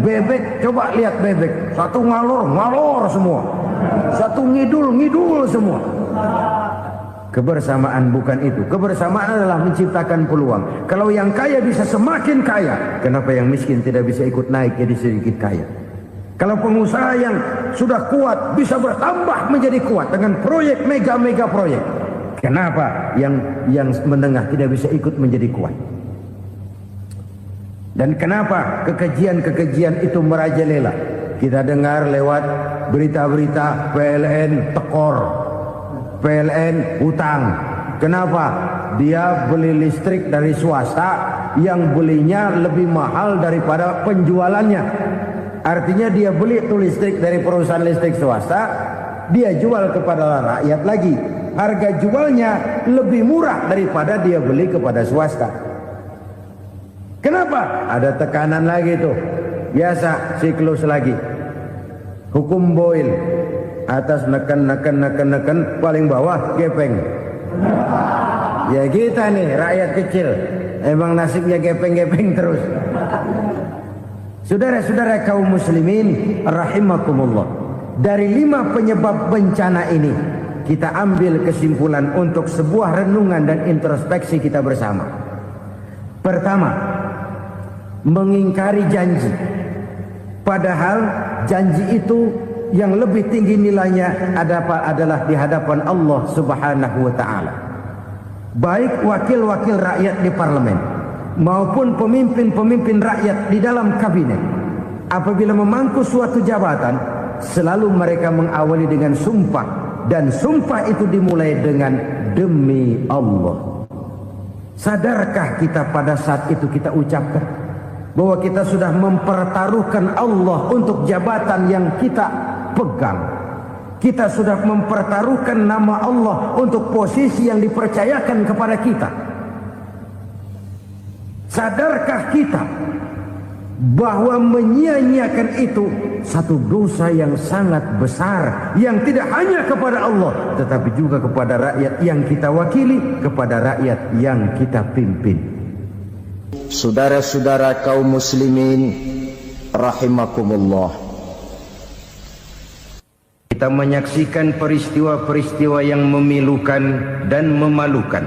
Bebek, coba lihat bebek, satu ngalor semua, satu ngidul semua. Kebersamaan bukan itu. Kebersamaan adalah menciptakan peluang. Kalau yang kaya bisa semakin kaya, kenapa yang miskin tidak bisa ikut naik jadi sedikit kaya? Kalau pengusaha yang sudah kuat bisa bertambah menjadi kuat dengan proyek mega proyek, kenapa yang menengah tidak bisa ikut menjadi kuat? Dan kenapa kekejian itu merajalela? Kita dengar lewat berita-berita PLN tekor, PLN utang. Kenapa? Dia beli listrik dari swasta yang belinya lebih mahal daripada penjualannya. Artinya dia beli itu listrik dari perusahaan listrik swasta, dia jual kepada rakyat lagi. Harga jualnya lebih murah daripada dia beli kepada swasta. Kenapa? Ada tekanan lagi tuh. Biasa siklus lagi. Hukum Boyle. Atas neken, paling bawah gepeng. Ya kita nih rakyat kecil, emang nasibnya gepeng-gepeng terus. Saudara-saudara kaum muslimin rahimakumullah, dari 5 penyebab bencana ini kita ambil kesimpulan untuk sebuah renungan dan introspeksi kita bersama. Pertama, mengingkari janji, padahal janji itu yang lebih tinggi nilainya adalah di hadapan Allah Subhanahu wa ta'ala. Baik wakil-wakil rakyat di parlemen maupun pemimpin-pemimpin rakyat di dalam kabinet, apabila memangku suatu jabatan, selalu mereka mengawali dengan sumpah, dan sumpah itu dimulai dengan demi Allah. Sadarkah kita pada saat itu kita ucapkan bahwa kita sudah mempertaruhkan Allah untuk jabatan yang kita pegang? Kita sudah mempertaruhkan nama Allah untuk posisi yang dipercayakan kepada kita. Sadarkah kita bahwa menyia-nyiakan itu satu dosa yang sangat besar, yang tidak hanya kepada Allah tetapi juga kepada rakyat yang kita wakili, kepada rakyat yang kita pimpin. Saudara-saudara kaum muslimin rahimakumullah, kita menyaksikan peristiwa-peristiwa yang memilukan dan memalukan.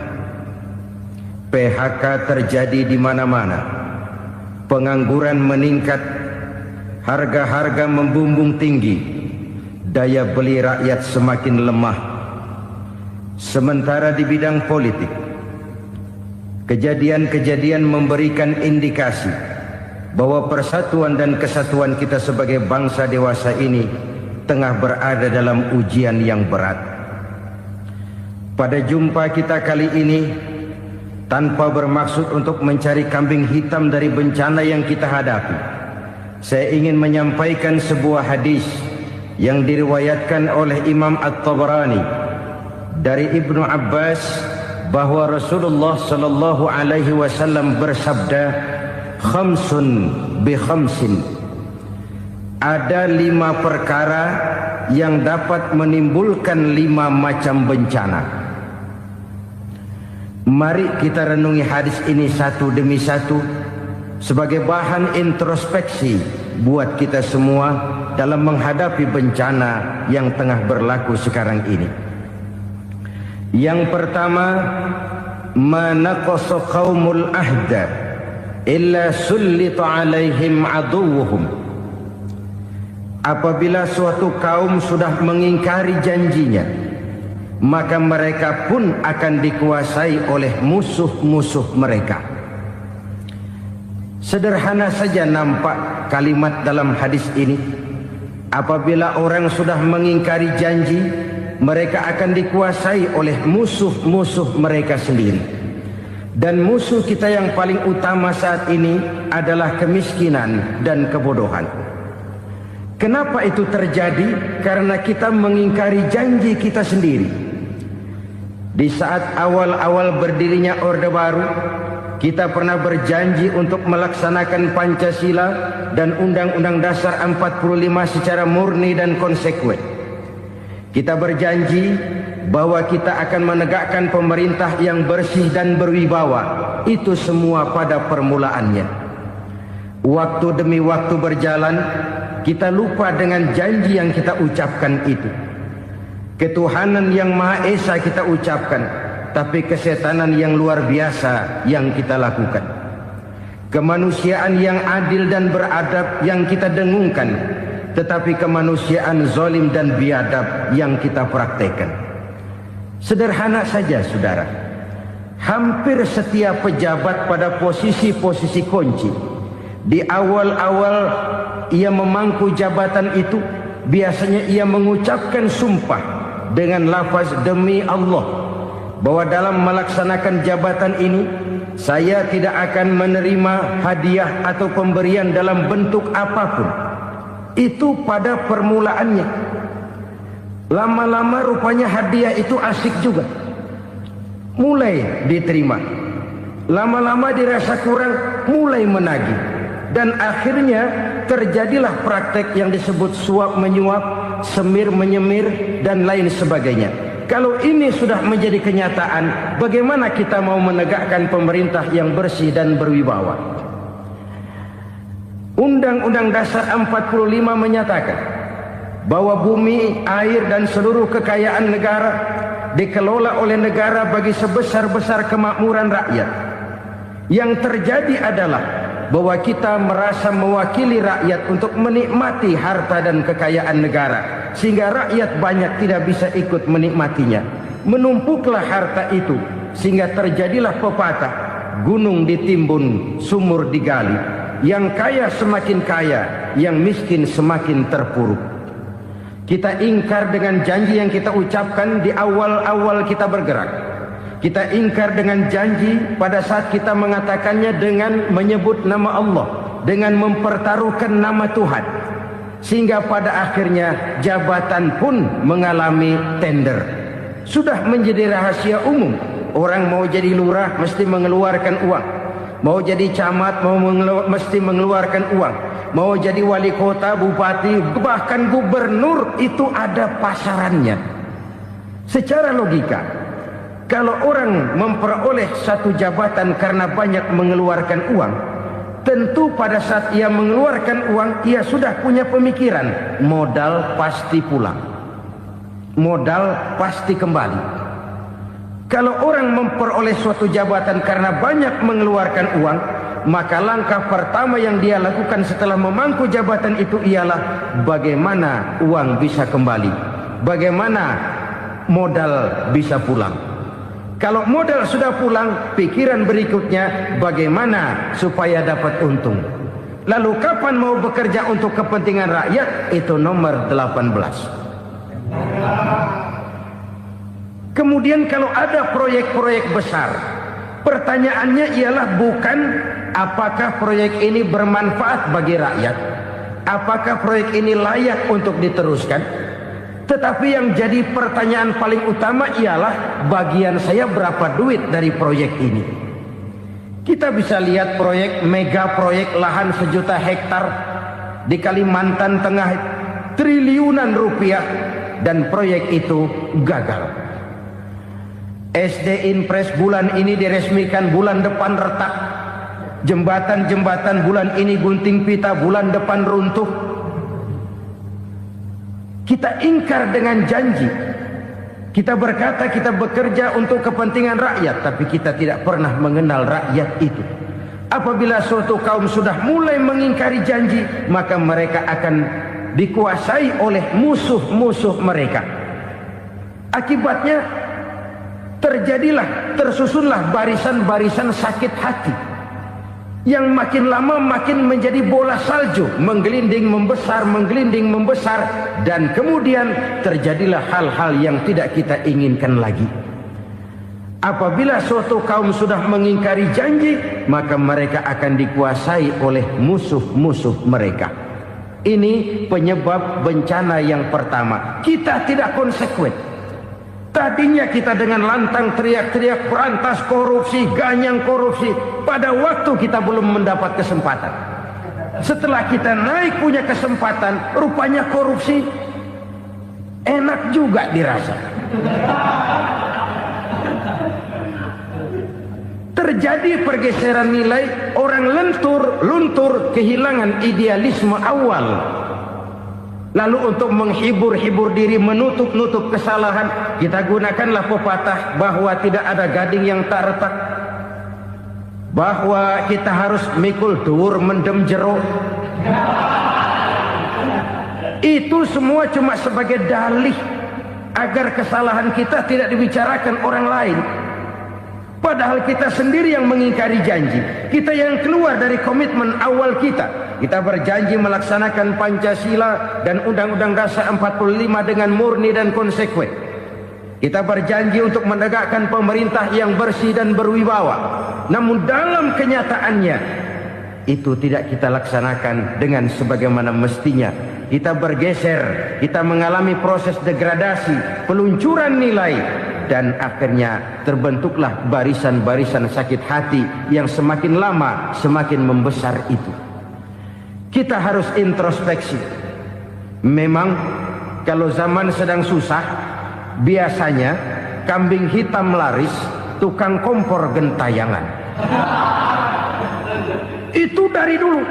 PHK terjadi di mana-mana, pengangguran meningkat, harga-harga membumbung tinggi, daya beli rakyat semakin lemah. Sementara di bidang politik, kejadian-kejadian memberikan indikasi bahwa persatuan dan kesatuan kita sebagai bangsa dewasa ini tengah berada dalam ujian yang berat. Pada jumpa kita kali ini, tanpa bermaksud untuk mencari kambing hitam dari bencana yang kita hadapi, saya ingin menyampaikan sebuah hadis yang diriwayatkan oleh Imam At-Tabarani dari Ibnu Abbas, bahwa Rasulullah sallallahu alaihi wasallam bersabda, khamsun bi khamsin, ada 5 perkara yang dapat menimbulkan 5 macam bencana. Mari kita renungi hadis ini satu demi satu sebagai bahan introspeksi buat kita semua dalam menghadapi bencana yang tengah berlaku sekarang ini. Yang pertama, manaqasa qaumul ahda illa sullita alaihim aduwwuhum. Apabila suatu kaum sudah mengingkari janjinya, maka mereka pun akan dikuasai oleh musuh-musuh mereka. Sederhana saja nampak kalimat dalam hadis ini. Apabila orang sudah mengingkari janji, mereka akan dikuasai oleh musuh-musuh mereka sendiri. Dan musuh kita yang paling utama saat ini adalah kemiskinan dan kebodohan. Kenapa itu terjadi? Karena kita mengingkari janji kita sendiri. Di saat awal-awal berdirinya Orde Baru, kita pernah berjanji untuk melaksanakan Pancasila dan Undang-Undang Dasar 45 secara murni dan konsekuen. Kita berjanji bahwa kita akan menegakkan pemerintah yang bersih dan berwibawa. Itu semua pada permulaannya. Waktu demi waktu berjalan, kita lupa dengan janji yang kita ucapkan itu. Ketuhanan yang Maha Esa kita ucapkan, tapi kesetanan yang luar biasa yang kita lakukan. Kemanusiaan yang adil dan beradab yang kita dengungkan, tetapi kemanusiaan zalim dan biadab yang kita praktekkan. Sederhana saja saudara, hampir setiap pejabat pada posisi-posisi kunci di awal-awal ia memangku jabatan itu, biasanya ia mengucapkan sumpah dengan lafaz demi Allah bahwa dalam melaksanakan jabatan ini saya tidak akan menerima hadiah atau pemberian dalam bentuk apapun. Itu pada permulaannya. Lama-lama rupanya hadiah itu asik juga, mulai diterima. Lama-lama dirasa kurang, mulai menagih. Dan akhirnya terjadilah praktek yang disebut suap menyuap, semir menyemir, dan lain sebagainya. Kalau ini sudah menjadi kenyataan, bagaimana kita mau menegakkan pemerintah yang bersih dan berwibawa? Undang-Undang Dasar 45 menyatakan bahwa bumi, air, dan seluruh kekayaan negara dikelola oleh negara bagi sebesar-besar kemakmuran rakyat. Yang terjadi adalah bahwa kita merasa mewakili rakyat untuk menikmati harta dan kekayaan negara, sehingga rakyat banyak tidak bisa ikut menikmatinya. Menumpuklah harta itu sehingga terjadilah pepatah, gunung ditimbun, sumur digali. Yang kaya semakin kaya, yang miskin semakin terpuruk. Kita ingkar dengan janji yang kita ucapkan di awal-awal kita bergerak. Kita ingkar dengan janji pada saat kita mengatakannya dengan menyebut nama Allah, dengan mempertaruhkan nama Tuhan. Sehingga pada akhirnya jabatan pun mengalami tender. Sudah menjadi rahasia umum. Orang mau jadi lurah mesti mengeluarkan uang. Mau jadi camat mesti mengeluarkan uang. Mau jadi wali kota, bupati, bahkan gubernur, itu ada pasarannya. Secara logika, kalau orang memperoleh satu jabatan karena banyak mengeluarkan uang, tentu pada saat ia mengeluarkan uang, ia sudah punya pemikiran, modal pasti pulang, modal pasti kembali. Kalau orang memperoleh suatu jabatan karena banyak mengeluarkan uang, maka langkah pertama yang dia lakukan setelah memangku jabatan itu ialah bagaimana uang bisa kembali, bagaimana modal bisa pulang. Kalau modal sudah pulang, pikiran berikutnya bagaimana supaya dapat untung. Lalu kapan mau bekerja untuk kepentingan rakyat? Itu nomor 18. Kemudian kalau ada proyek-proyek besar, pertanyaannya ialah bukan apakah proyek ini bermanfaat bagi rakyat, apakah proyek ini layak untuk diteruskan. Tetapi yang jadi pertanyaan paling utama ialah bagian saya berapa duit dari proyek ini. Kita bisa lihat proyek, mega proyek lahan 1 juta hektar di Kalimantan Tengah, triliunan rupiah, dan proyek itu gagal. SD Impres bulan ini diresmikan, bulan depan retak. Jembatan-jembatan bulan ini gunting pita, bulan depan runtuh. Kita ingkar dengan janji. Kita berkata kita bekerja untuk kepentingan rakyat, tapi kita tidak pernah mengenal rakyat itu. Apabila suatu kaum sudah mulai mengingkari janji, maka mereka akan dikuasai oleh musuh-musuh mereka. Akibatnya tersusunlah barisan-barisan sakit hati, yang makin lama makin menjadi bola salju, menggelinding membesar, dan kemudian terjadilah hal-hal yang tidak kita inginkan lagi. Apabila suatu kaum sudah mengingkari janji, maka mereka akan dikuasai oleh musuh-musuh mereka. Ini penyebab bencana yang pertama. Kita tidak konsekuen. Tadinya kita dengan lantang teriak-teriak berantas korupsi, ganyang korupsi. Pada waktu kita belum mendapat kesempatan. Setelah kita naik punya kesempatan, rupanya korupsi enak juga dirasa. Terjadi pergeseran nilai, orang luntur, kehilangan idealisme awal. Lalu untuk menghibur diri, menutup kesalahan, kita gunakanlah pepatah bahwa tidak ada gading yang tak retak, bahwa kita harus mikul dhuwur mendem jero. Itu semua cuma sebagai dalih agar kesalahan kita tidak dibicarakan orang lain. Padahal kita sendiri yang mengingkari janji, kita yang keluar dari komitmen awal kita. Kita berjanji melaksanakan Pancasila dan Undang-Undang Dasar 45 dengan murni dan konsekuen. Kita berjanji untuk menegakkan pemerintah yang bersih dan berwibawa. Namun dalam kenyataannya itu tidak kita laksanakan dengan sebagaimana mestinya. Kita bergeser, kita mengalami proses degradasi, peluncuran nilai, dan akhirnya terbentuklah barisan-barisan sakit hati yang semakin lama semakin membesar itu. Kita harus introspeksi. Memang kalau zaman sedang susah, biasanya kambing hitam laris, tukang kompor gentayangan. Itu dari dulu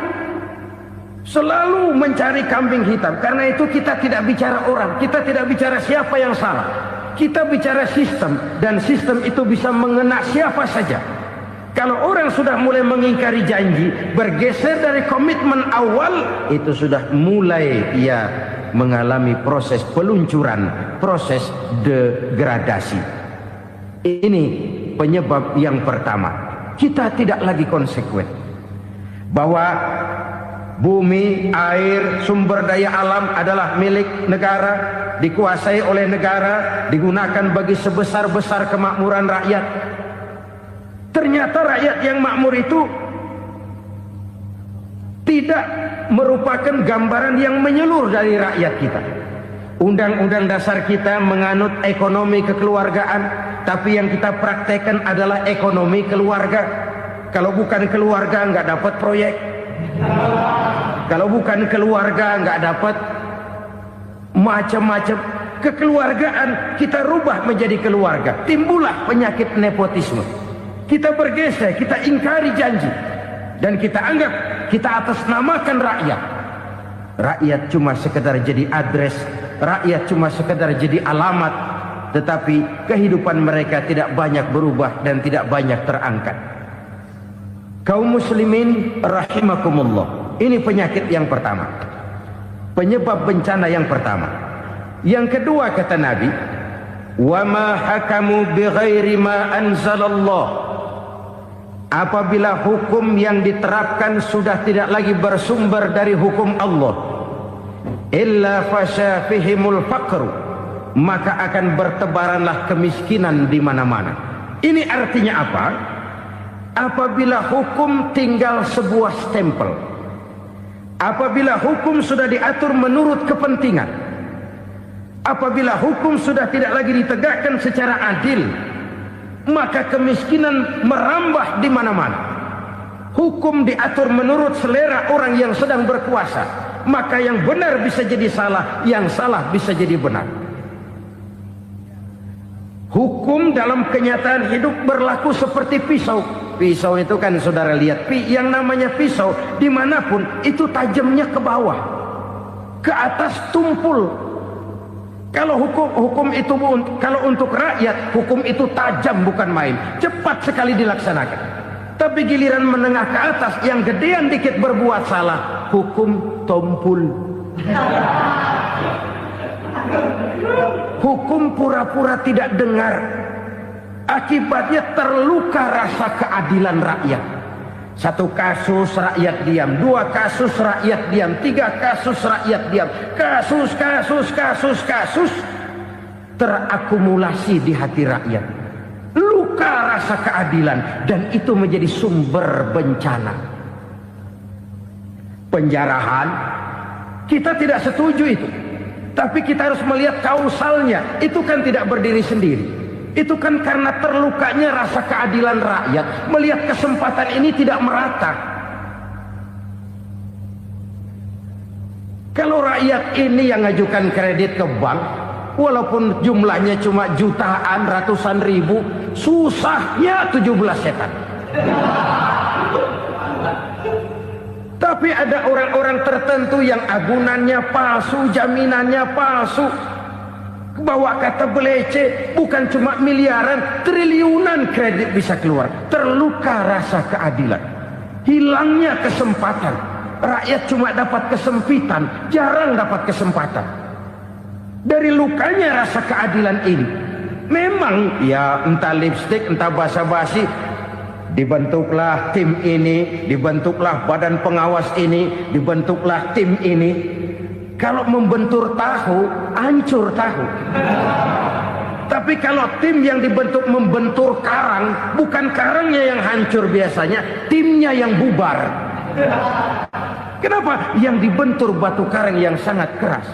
selalu mencari kambing hitam. Karena itu kita tidak bicara orang, kita tidak bicara siapa yang salah, kita bicara sistem, dan sistem itu bisa mengena siapa saja. Kalau orang sudah mulai mengingkari janji, bergeser dari komitmen awal, itu sudah mulai ia mengalami proses peluncuran, proses degradasi. Ini penyebab yang pertama. Kita tidak lagi konsekuen bahwa bumi, air, sumber daya alam adalah milik negara, dikuasai oleh negara, digunakan bagi sebesar-besar kemakmuran rakyat. Ternyata rakyat yang makmur itu tidak merupakan gambaran yang menyeluruh dari rakyat kita. Undang-undang dasar kita menganut ekonomi kekeluargaan, tapi yang kita praktekkan adalah ekonomi keluarga. Kalau bukan keluarga nggak dapat proyek. Kalau bukan keluarga nggak dapat macam-macam. Kekeluargaan kita rubah menjadi keluarga. Timbullah penyakit nepotisme. Kita bergeser, kita ingkari janji, dan kita anggap kita atasnamakan rakyat. Rakyat cuma sekedar jadi address, rakyat cuma sekedar jadi alamat, tetapi kehidupan mereka tidak banyak berubah dan tidak banyak terangkat. Kaum muslimin rahimakumullah, ini penyakit yang pertama, penyebab bencana yang pertama. Yang kedua, kata Nabi, wa ma hakamu bighairi ma anzalallah. Apabila hukum yang diterapkan sudah tidak lagi bersumber dari hukum Allah, illa fasha fihimul faqru, maka akan bertebaranlah kemiskinan di mana-mana. Ini artinya apa? Apabila hukum tinggal sebuah stempel, apabila hukum sudah diatur menurut kepentingan, apabila hukum sudah tidak lagi ditegakkan secara adil, maka kemiskinan merambah di mana-mana. Hukum diatur menurut selera orang yang sedang berkuasa, maka yang benar bisa jadi salah, yang salah bisa jadi benar. Hukum dalam kenyataan hidup berlaku seperti pisau. Pisau itu kan saudara lihat, yang namanya pisau dimanapun itu tajamnya ke bawah, ke atas tumpul. Kalau hukum itu, kalau untuk rakyat, hukum itu tajam bukan main, cepat sekali dilaksanakan. Tapi giliran menengah ke atas, yang gedean dikit berbuat salah, hukum tumpul. Hukum pura-pura tidak dengar. Akibatnya terluka rasa keadilan rakyat. Satu kasus rakyat diam, dua kasus rakyat diam, tiga kasus rakyat diam, kasus terakumulasi di hati rakyat. Luka rasa keadilan, dan itu menjadi sumber bencana. Penjarahan, kita tidak setuju itu, tapi kita harus melihat kausalnya. Itu kan tidak berdiri sendiri. Itu kan karena terlukanya rasa keadilan rakyat, melihat kesempatan ini tidak merata. Kalau rakyat ini yang ngajukan kredit ke bank, walaupun jumlahnya cuma jutaan, ratusan ribu, susahnya 17 setan. Tapi ada orang-orang tertentu yang agunannya palsu, jaminannya palsu, bawa kata belece, bukan cuma miliaran, triliunan kredit bisa keluar. Terluka rasa keadilan, hilangnya kesempatan. Rakyat cuma dapat kesempitan, jarang dapat kesempatan. Dari lukanya rasa keadilan ini, memang ya entah lipstik, entah basa-basi, dibentuklah tim ini, dibentuklah badan pengawas ini, dibentuklah tim ini. Kalau membentur tahu, hancur tahu. Tapi kalau tim yang dibentuk membentur karang, bukan karangnya yang hancur biasanya, timnya yang bubar. Kenapa? Yang dibentur batu karang yang sangat keras.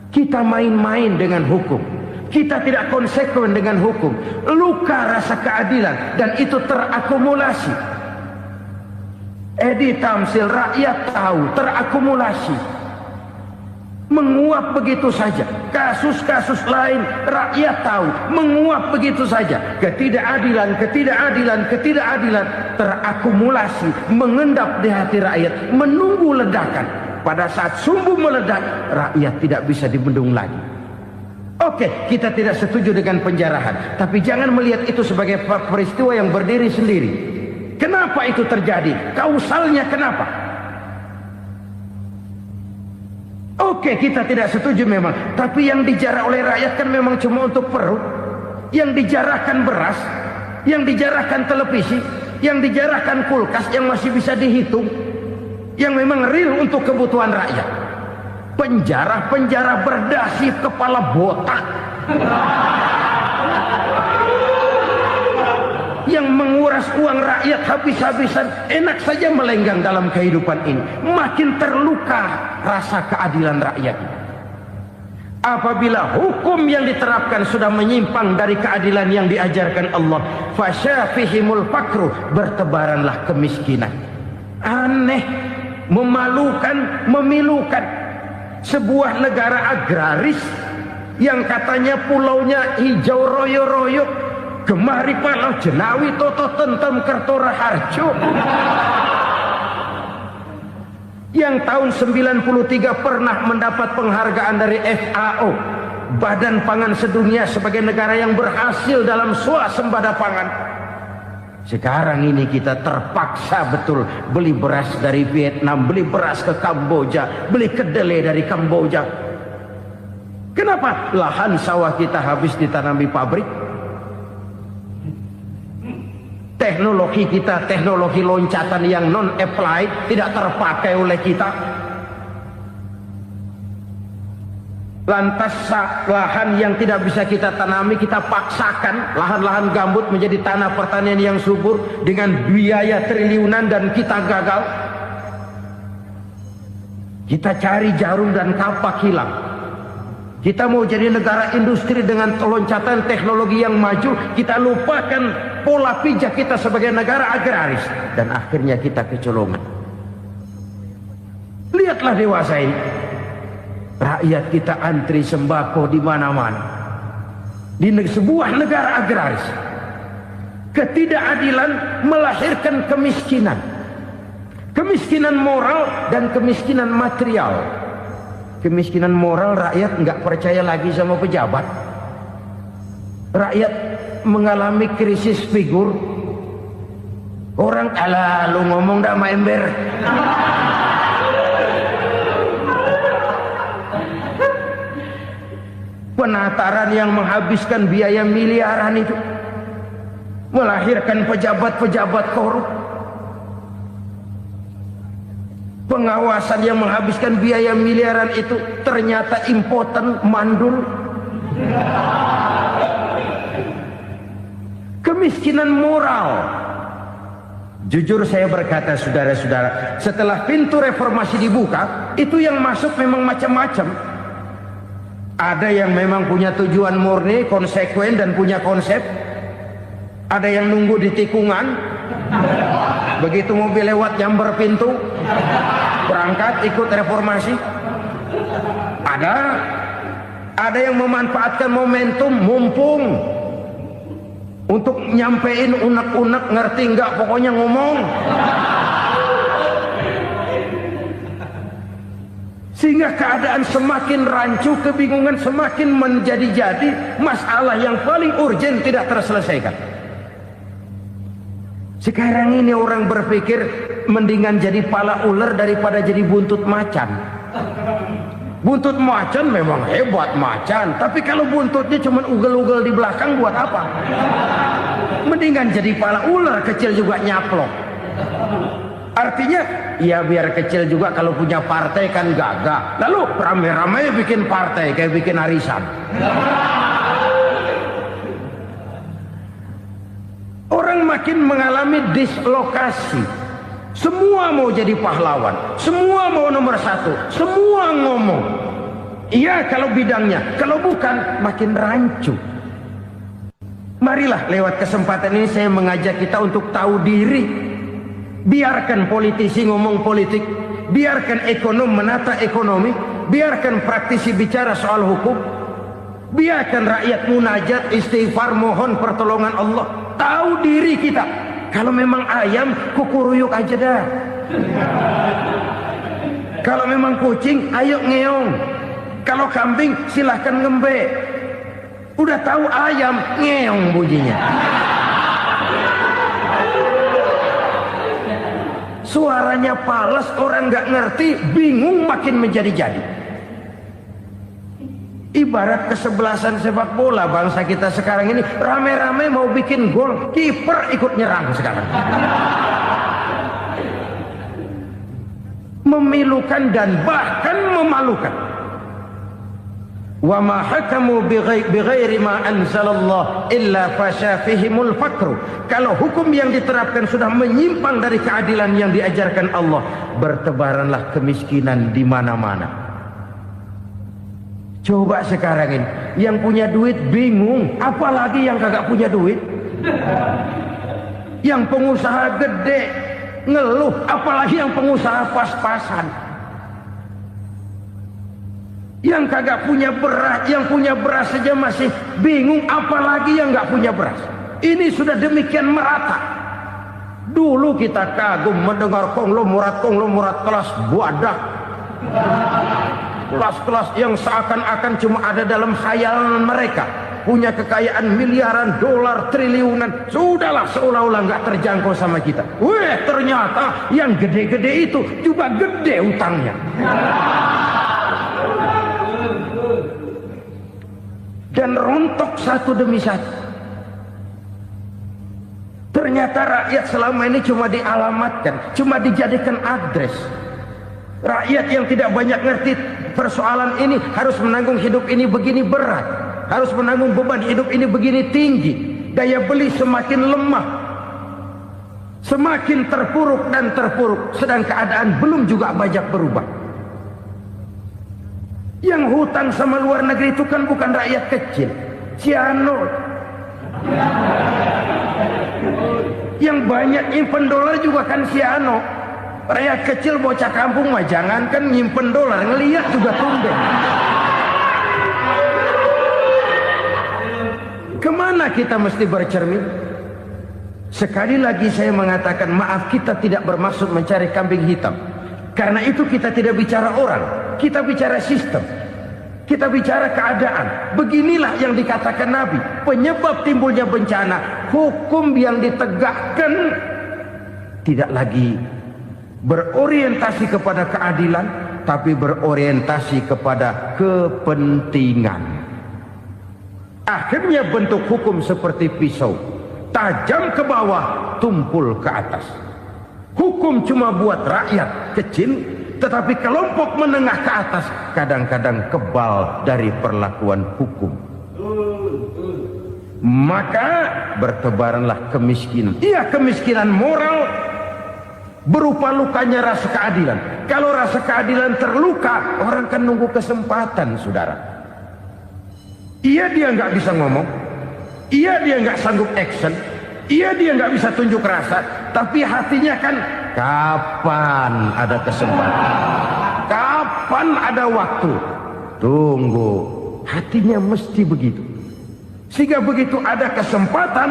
Kita main-main dengan hukum. Kita tidak konsekuen dengan hukum. Luka rasa keadilan dan itu terakumulasi. Edi Tamsil, rakyat tahu, terakumulasi. Menguap begitu saja. Kasus-kasus lain rakyat tahu, menguap begitu saja. Ketidakadilan terakumulasi, mengendap di hati rakyat, menunggu ledakan. Pada saat sumbu meledak, rakyat tidak bisa dibendung lagi. Oke, kita tidak setuju dengan penjarahan, tapi jangan melihat itu sebagai peristiwa yang berdiri sendiri. Kenapa itu terjadi? Kausalnya kenapa? Oke, kita tidak setuju memang, tapi yang dijarah oleh rakyat kan memang cuma untuk perut. Yang dijarahkan beras, yang dijarahkan televisi, yang dijarahkan kulkas yang masih bisa dihitung, yang memang real untuk kebutuhan rakyat. Penjara berdasi kepala botak yang menguras uang rakyat habis-habisan, enak saja melenggang dalam kehidupan ini. Makin terluka rasa keadilan rakyat. Apabila hukum yang diterapkan sudah menyimpang dari keadilan yang diajarkan Allah, fasyafihimul fakru, bertebaranlah kemiskinan. Aneh, memalukan, memilukan. Sebuah negara agraris yang katanya pulaunya hijau royo-royo, Gemari Palau Jenawi Toto Tentem Kertora Harjo, yang tahun 93 pernah mendapat penghargaan dari FAO, Badan Pangan Sedunia, sebagai negara yang berhasil dalam swasembada pangan. Sekarang ini kita terpaksa betul beli beras dari Vietnam, beli beras ke Kamboja, beli kedelai dari Kamboja. Kenapa? Lahan sawah kita habis ditanami pabrik. Teknologi kita, teknologi loncatan yang non-applied, tidak terpakai oleh kita. Lantas lahan yang tidak bisa kita tanami, kita paksakan lahan-lahan gambut menjadi tanah pertanian yang subur dengan biaya triliunan, dan kita gagal. Kita cari jarum dan kapak hilang. Kita mau jadi negara industri dengan loncatan teknologi yang maju, kita lupakan pola pijak kita sebagai negara agraris, dan akhirnya kita kecolongan. Lihatlah dewasa ini. Rakyat kita antri sembako di mana-mana. Di sebuah negara agraris. Ketidakadilan melahirkan kemiskinan. Kemiskinan moral dan kemiskinan material. Kemiskinan moral, rakyat nggak percaya lagi sama pejabat. Rakyat mengalami krisis figur. Orang, alah lu ngomong dah sama ember. Penataran yang menghabiskan biaya miliaran itu melahirkan pejabat-pejabat korup. Pengawasan yang menghabiskan biaya miliaran itu ternyata impoten, mandul. Kemiskinan moral. Jujur saya berkata, saudara-saudara, setelah pintu reformasi dibuka, itu yang masuk memang macam-macam. Ada yang memang punya tujuan murni, konsekuen dan punya konsep. Ada yang nunggu di tikungan, begitu mobil lewat nyamber pintu, berangkat ikut reformasi. Ada yang memanfaatkan momentum, mumpung untuk nyampein unek-unek, ngerti nggak, pokoknya ngomong. Sehingga keadaan semakin rancu, kebingungan semakin menjadi-jadi, masalah yang paling urgen tidak terselesaikan. Sekarang ini orang berpikir mendingan jadi pala ular daripada jadi buntut macan. Buntut macan memang hebat macan, tapi kalau buntutnya cuma ugel-ugel di belakang buat apa? Mendingan jadi pala ular kecil juga nyaplok. Artinya ya biar kecil juga kalau punya partai kan gagah. Lalu rame-rame bikin partai kayak bikin arisan. Orang makin mengalami dislokasi. Semua mau jadi pahlawan, semua mau nomor satu, semua ngomong. Iya kalau bidangnya, kalau bukan makin rancu. Marilah lewat kesempatan ini saya mengajak kita untuk tahu diri. Biarkan politisi ngomong politik, biarkan ekonom menata ekonomi, biarkan praktisi bicara soal hukum, biarkan rakyat munajat, istighfar, mohon pertolongan Allah. Tahu diri kita. Kalau memang ayam, kukuruyuk aja dah. Kalau memang kucing, ayo ngeong. Kalau kambing, silahkan ngembe. Udah tahu ayam, ngeong bunyinya. Suaranya palas, orang nggak ngerti, bingung makin menjadi-jadi. Ibarat kesebelasan sepak bola bangsa kita sekarang ini, rame-rame mau bikin gol, kiper ikut nyerang sekarang. Memilukan dan bahkan memalukan. Wa ma hakamu bighairi ma anzalallah illa fasha fihimul fakru. Kalau hukum yang diterapkan sudah menyimpang dari keadilan yang diajarkan Allah, bertebaranlah kemiskinan di mana-mana. Coba sekarang ini, yang punya duit bingung, apalagi yang kagak punya duit. Yang pengusaha gede ngeluh, apalagi yang pengusaha pas-pasan. Yang kagak punya beras, yang punya beras saja masih bingung, apalagi yang nggak punya beras. Ini sudah demikian merata. Dulu kita kagum mendengar konglomerat kelas buadah, kelas-kelas yang seakan-akan cuma ada dalam khayalan mereka, punya kekayaan miliaran dolar, triliunan. Sudahlah, seolah-olah nggak terjangkau sama kita. Weh, ternyata yang gede-gede itu juga gede utangnya. Dan rontok satu demi satu. Ternyata rakyat selama ini cuma dialamatkan, cuma dijadikan address. Rakyat yang tidak banyak ngerti persoalan ini harus menanggung hidup ini begini berat, harus menanggung beban hidup ini begini tinggi. Daya beli semakin lemah, semakin terpuruk dan terpuruk, sedang keadaan belum juga banyak berubah. Yang hutang sama luar negeri itu kan bukan rakyat kecil, Ciano. Yang banyak nyimpen dolar juga kan Ciano. Rakyat kecil bocah kampung mah jangankan nyimpen dolar, ngelihat juga tumben. Kemana kita mesti bercermin? Sekali lagi saya mengatakan maaf, kita tidak bermaksud mencari kambing hitam. Karena itu kita tidak bicara orang, kita bicara sistem, kita bicara keadaan. Beginilah yang dikatakan Nabi, penyebab timbulnya bencana, hukum yang ditegakkan tidak lagi berorientasi kepada keadilan, tapi berorientasi kepada kepentingan. Akhirnya bentuk hukum seperti pisau, tajam ke bawah, tumpul ke atas. Hukum cuma buat rakyat kecil, tetapi kelompok menengah ke atas kadang-kadang kebal dari perlakuan hukum. Maka bertebaranlah kemiskinan. Iya, kemiskinan moral berupa lukanya rasa keadilan. Kalau rasa keadilan terluka, orang kan nunggu kesempatan, saudara. Iya, dia nggak bisa ngomong, iya dia nggak sanggup action, iya dia nggak bisa tunjuk rasa, tapi hatinya kan kapan ada kesempatan, kapan ada waktu, tunggu. Hatinya mesti begitu. Sehingga begitu ada kesempatan,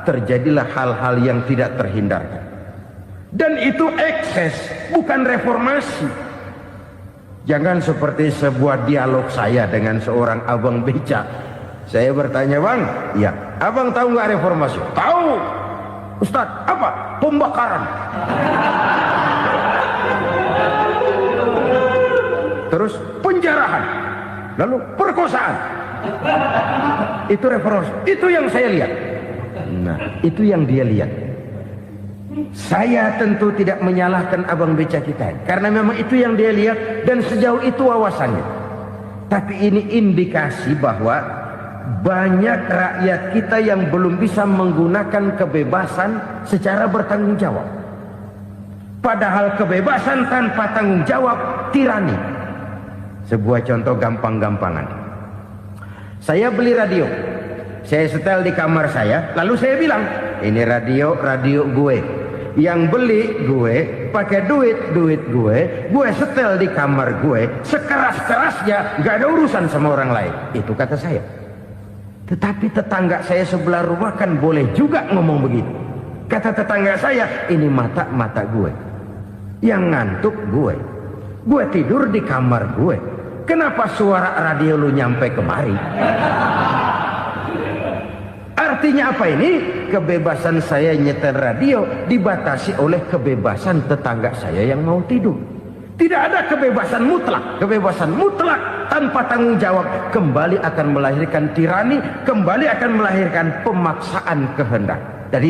terjadilah hal-hal yang tidak terhindarkan. Dan itu ekses, bukan reformasi. Jangan seperti sebuah dialog saya dengan seorang abang beca. Saya bertanya, bang, ya, abang tahu nggak reformasi? Tahu. Ustaz, apa? Pembakaran. Terus penjarahan, lalu perkosaan. Itu reformasi. Itu yang saya lihat. Nah, itu yang dia lihat. Saya tentu tidak menyalahkan abang beca kita, karena memang itu yang dia lihat dan sejauh itu wawasannya. Tapi ini indikasi bahwa banyak rakyat kita yang belum bisa menggunakan kebebasan secara bertanggung jawab. Padahal kebebasan tanpa tanggung jawab tirani. Sebuah contoh gampang-gampangan. Saya beli radio, saya setel di kamar saya, lalu saya bilang, ini radio gue. Yang beli gue, pakai duit gue setel di kamar gue, sekeras-kerasnya, gak ada urusan sama orang lain. Itu kata saya. Tetapi tetangga saya sebelah rumah kan boleh juga ngomong begitu. Kata tetangga saya, ini mata gue, yang ngantuk gue tidur di kamar gue. Kenapa suara radio lu nyampe kemari? Artinya apa ini? Kebebasan saya nyetel radio dibatasi oleh kebebasan tetangga saya yang mau tidur. Tidak ada kebebasan mutlak. Kebebasan mutlak tanpa tanggung jawab kembali akan melahirkan tirani, kembali akan melahirkan pemaksaan kehendak. Dan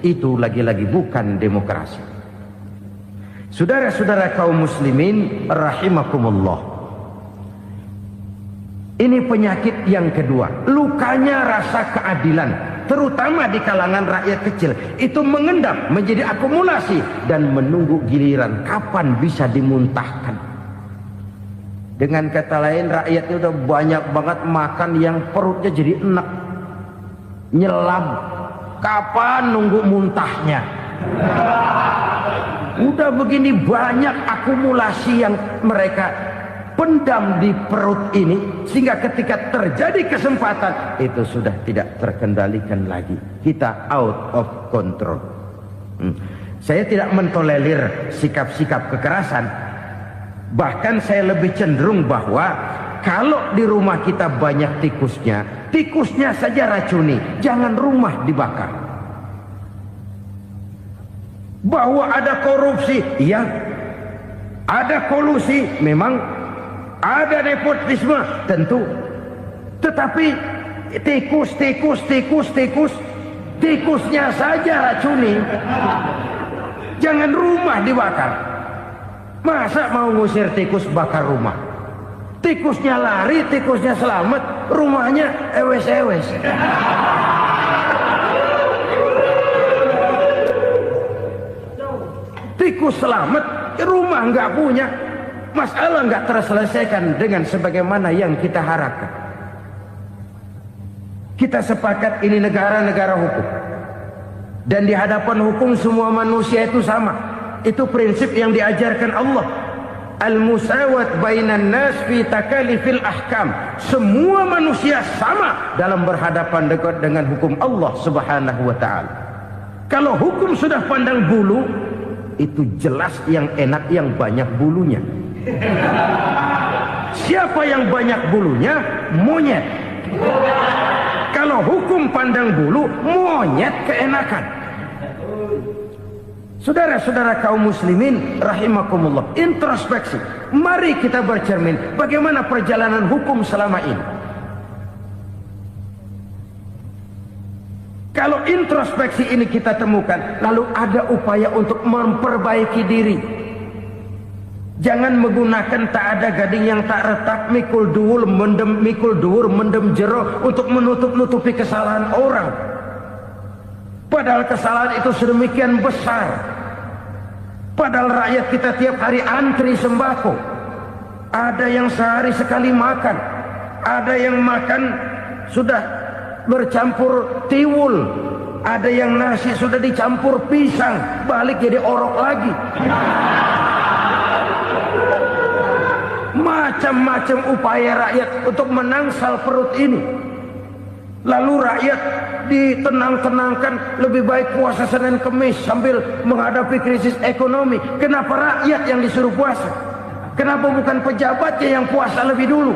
itu lagi-lagi bukan demokrasi. Saudara-saudara kaum muslimin rahimakumullah. Ini penyakit yang kedua, lukanya rasa keadilan, terutama di kalangan rakyat kecil. Itu mengendap menjadi akumulasi dan menunggu giliran kapan bisa dimuntahkan. Dengan kata lain, rakyatnya udah banyak banget makan yang perutnya jadi enak, nyelam. Kapan nunggu muntahnya? Udah begini banyak akumulasi yang mereka pendam di perut ini, sehingga ketika terjadi kesempatan itu sudah tidak terkendalikan lagi. Kita out of control. Saya tidak mentolerir sikap-sikap kekerasan. Bahkan saya lebih cenderung bahwa kalau di rumah kita banyak tikusnya saja racuni, jangan rumah dibakar. Bahwa ada korupsi, iya. Ada kolusi, memang. Ada nepotisme, tentu. Tetapi tikusnya saja racuni. Jangan rumah dibakar. Masa mau ngusir tikus bakar rumah? Tikusnya lari, tikusnya selamat, rumahnya ewes-ewes. Tikus selamat, rumah nggak punya. Masalah nggak terselesaikan dengan sebagaimana yang kita harapkan. Kita sepakat ini negara hukum, dan di hadapan hukum semua manusia itu sama. Itu prinsip yang diajarkan Allah. Al-musawat bainan nas fi takalifil ahkam. Semua manusia sama dalam berhadapan dengan hukum Allah Subhanahu wa taala. Kalau hukum sudah pandang bulu, itu jelas yang enak yang banyak bulunya. Siapa yang banyak bulunya? Monyet. Kalau hukum pandang bulu, monyet keenakan. Saudara-saudara kaum muslimin rahimakumullah, introspeksi. Mari kita bercermin bagaimana perjalanan hukum selama ini. Kalau introspeksi ini kita temukan, lalu ada upaya untuk memperbaiki diri. Jangan menggunakan tak ada gading yang tak retak, mikul duwur mendem jero untuk menutup-nutupi kesalahan orang. Padahal kesalahan itu sedemikian besar. Padahal rakyat kita tiap hari antri sembako. Ada yang sehari sekali makan, ada yang makan sudah bercampur tiwul, ada yang nasi sudah dicampur pisang, balik jadi orok lagi. Macam-macam upaya rakyat untuk menangsal perut ini. Lalu rakyat ditenang-tenangkan, lebih baik puasa Senin Kemis sambil menghadapi krisis ekonomi. Kenapa rakyat yang disuruh puasa? Kenapa bukan pejabatnya yang puasa lebih dulu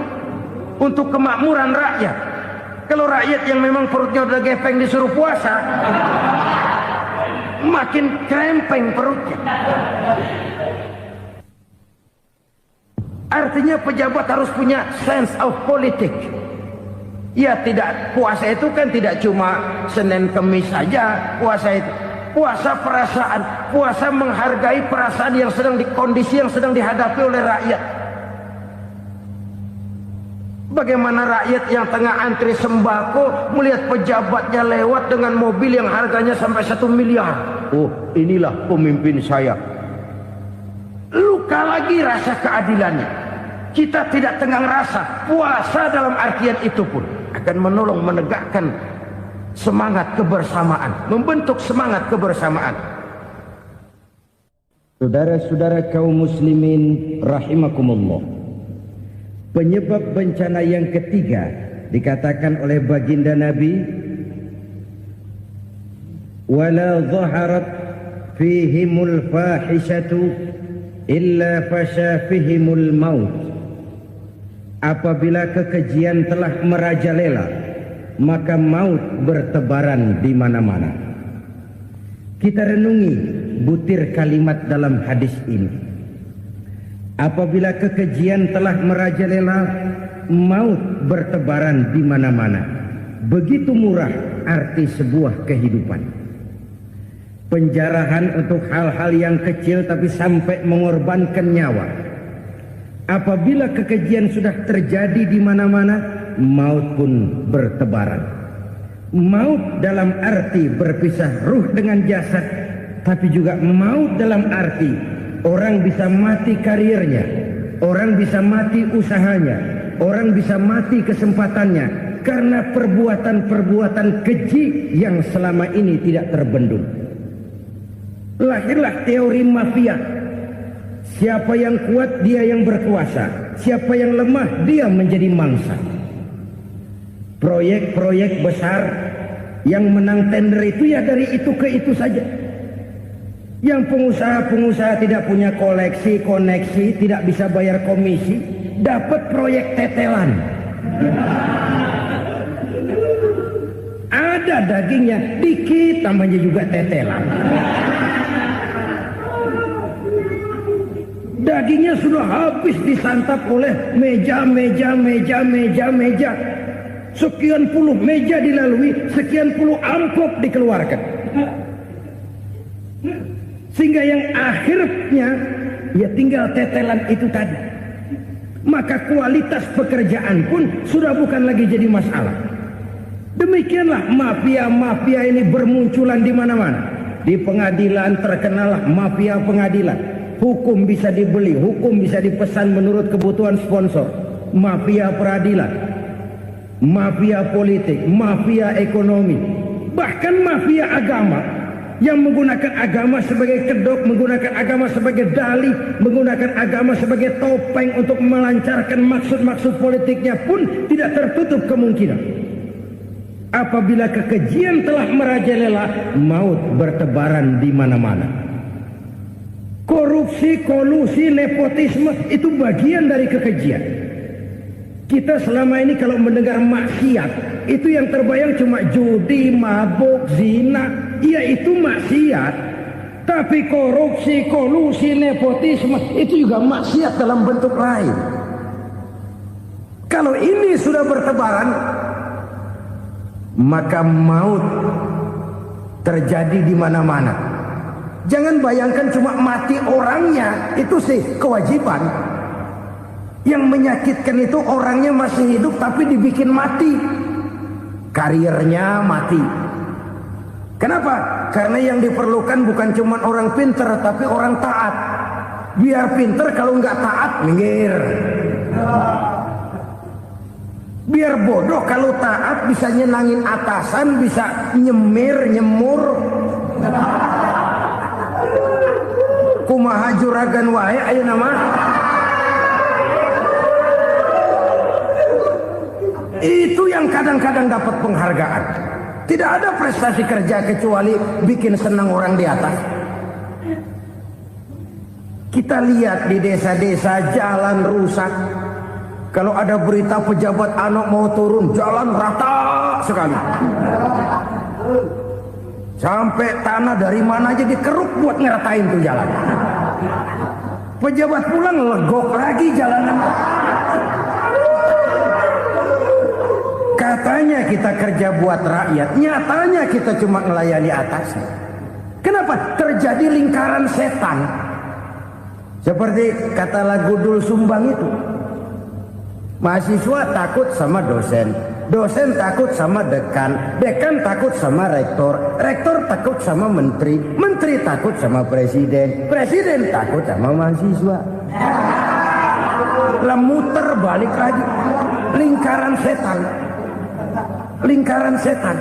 untuk kemakmuran rakyat? Kalau rakyat yang memang perutnya udah gepeng disuruh puasa, makin krempeng perutnya. Artinya pejabat harus punya sense of politics. Ya, tidak, puasa itu kan tidak cuma Senin Kemis saja puasa itu. Puasa perasaan, puasa menghargai perasaan yang sedang kondisi yang sedang dihadapi oleh rakyat. Bagaimana rakyat yang tengah antri sembako melihat pejabatnya lewat dengan mobil yang harganya sampai 1 miliar. Oh, inilah pemimpin saya. Luka lagi rasa keadilannya. Kita tidak tenggang rasa. Puasa dalam artian itu pun akan menolong menegakkan semangat kebersamaan, membentuk semangat kebersamaan. Saudara-saudara kaum muslimin rahimakumullah, penyebab bencana yang ketiga dikatakan oleh baginda Nabi, wala zaharat fihimul fahishatu illa fasha fihimul maut. Apabila kekejian telah merajalela, maka maut bertebaran di mana-mana. Kita renungi butir kalimat dalam hadis ini. Apabila kekejian telah merajalela, maut bertebaran di mana-mana. Begitu murah arti sebuah kehidupan. Penjarahan untuk hal-hal yang kecil tapi sampai mengorbankan nyawa. Apabila kekejian sudah terjadi di mana-mana, maut pun bertebaran. Maut dalam arti berpisah ruh dengan jasad, tapi juga maut dalam arti orang bisa mati karirnya, orang bisa mati usahanya, orang bisa mati kesempatannya karena perbuatan-perbuatan keji yang selama ini tidak terbendung. Lahirlah teori mafia. Siapa yang kuat dia yang berkuasa, siapa yang lemah dia menjadi mangsa. Proyek-proyek besar yang menang tender itu ya dari itu ke itu saja. Yang pengusaha-pengusaha tidak punya koleksi, koneksi, tidak bisa bayar komisi, dapat proyek tetelan. Ada dagingnya, dikit tambahnya juga tetelan. Dagingnya sudah habis disantap oleh meja. Sekian puluh meja dilalui, sekian puluh amplop dikeluarkan. Sehingga yang akhirnya ya tinggal tetelan itu tadi. Maka kualitas pekerjaan pun sudah bukan lagi jadi masalah. Demikianlah mafia-mafia ini bermunculan di mana-mana. Di pengadilan terkenallah mafia pengadilan. Hukum bisa dibeli, hukum bisa dipesan menurut kebutuhan sponsor. Mafia peradilan, mafia politik, mafia ekonomi, bahkan mafia agama yang menggunakan agama sebagai kedok, menggunakan agama sebagai dalih, menggunakan agama sebagai topeng untuk melancarkan maksud-maksud politiknya pun tidak tertutup kemungkinan. Apabila kekejian telah merajalela, maut bertebaran di mana-mana. Korupsi, kolusi, nepotisme itu bagian dari kekejian. Kita selama ini kalau mendengar maksiat, itu yang terbayang cuma judi, mabuk, zina. Iya, itu maksiat. Tapi korupsi, kolusi, nepotisme itu juga maksiat dalam bentuk lain. Kalau ini sudah bertebaran, maka maut terjadi di mana-mana. Jangan bayangkan cuma mati orangnya, itu sih kewajiban. Yang menyakitkan itu orangnya masih hidup tapi dibikin mati. Karirnya mati. Kenapa? Karena yang diperlukan bukan cuma orang pinter tapi orang taat. Biar pinter, kalau nggak taat minggir. Biar bodoh, kalau taat bisa nyenangin atasan, bisa nyemur. Kumaha juragan wae ayeuna mah. Itu yang kadang-kadang dapat penghargaan. Tidak ada prestasi kerja kecuali bikin senang orang di atas. Kita lihat di desa-desa jalan rusak. Kalau ada berita pejabat anak mau turun, jalan rata sekali. Sampai tanah dari mana aja dikeruk buat ngeratain tuh jalan. Pejabat pulang legok lagi jalanan. Katanya kita kerja buat rakyat, nyatanya kita cuma melayani atasnya. Kenapa? Terjadi lingkaran setan. Seperti kata lagu Dul Sumbang itu. Mahasiswa takut sama dosen, dosen takut sama dekan, dekan takut sama rektor, rektor takut sama menteri, menteri takut sama presiden, presiden takut sama mahasiswa. Lah muter balik lagi. Lingkaran setan. Lingkaran setan.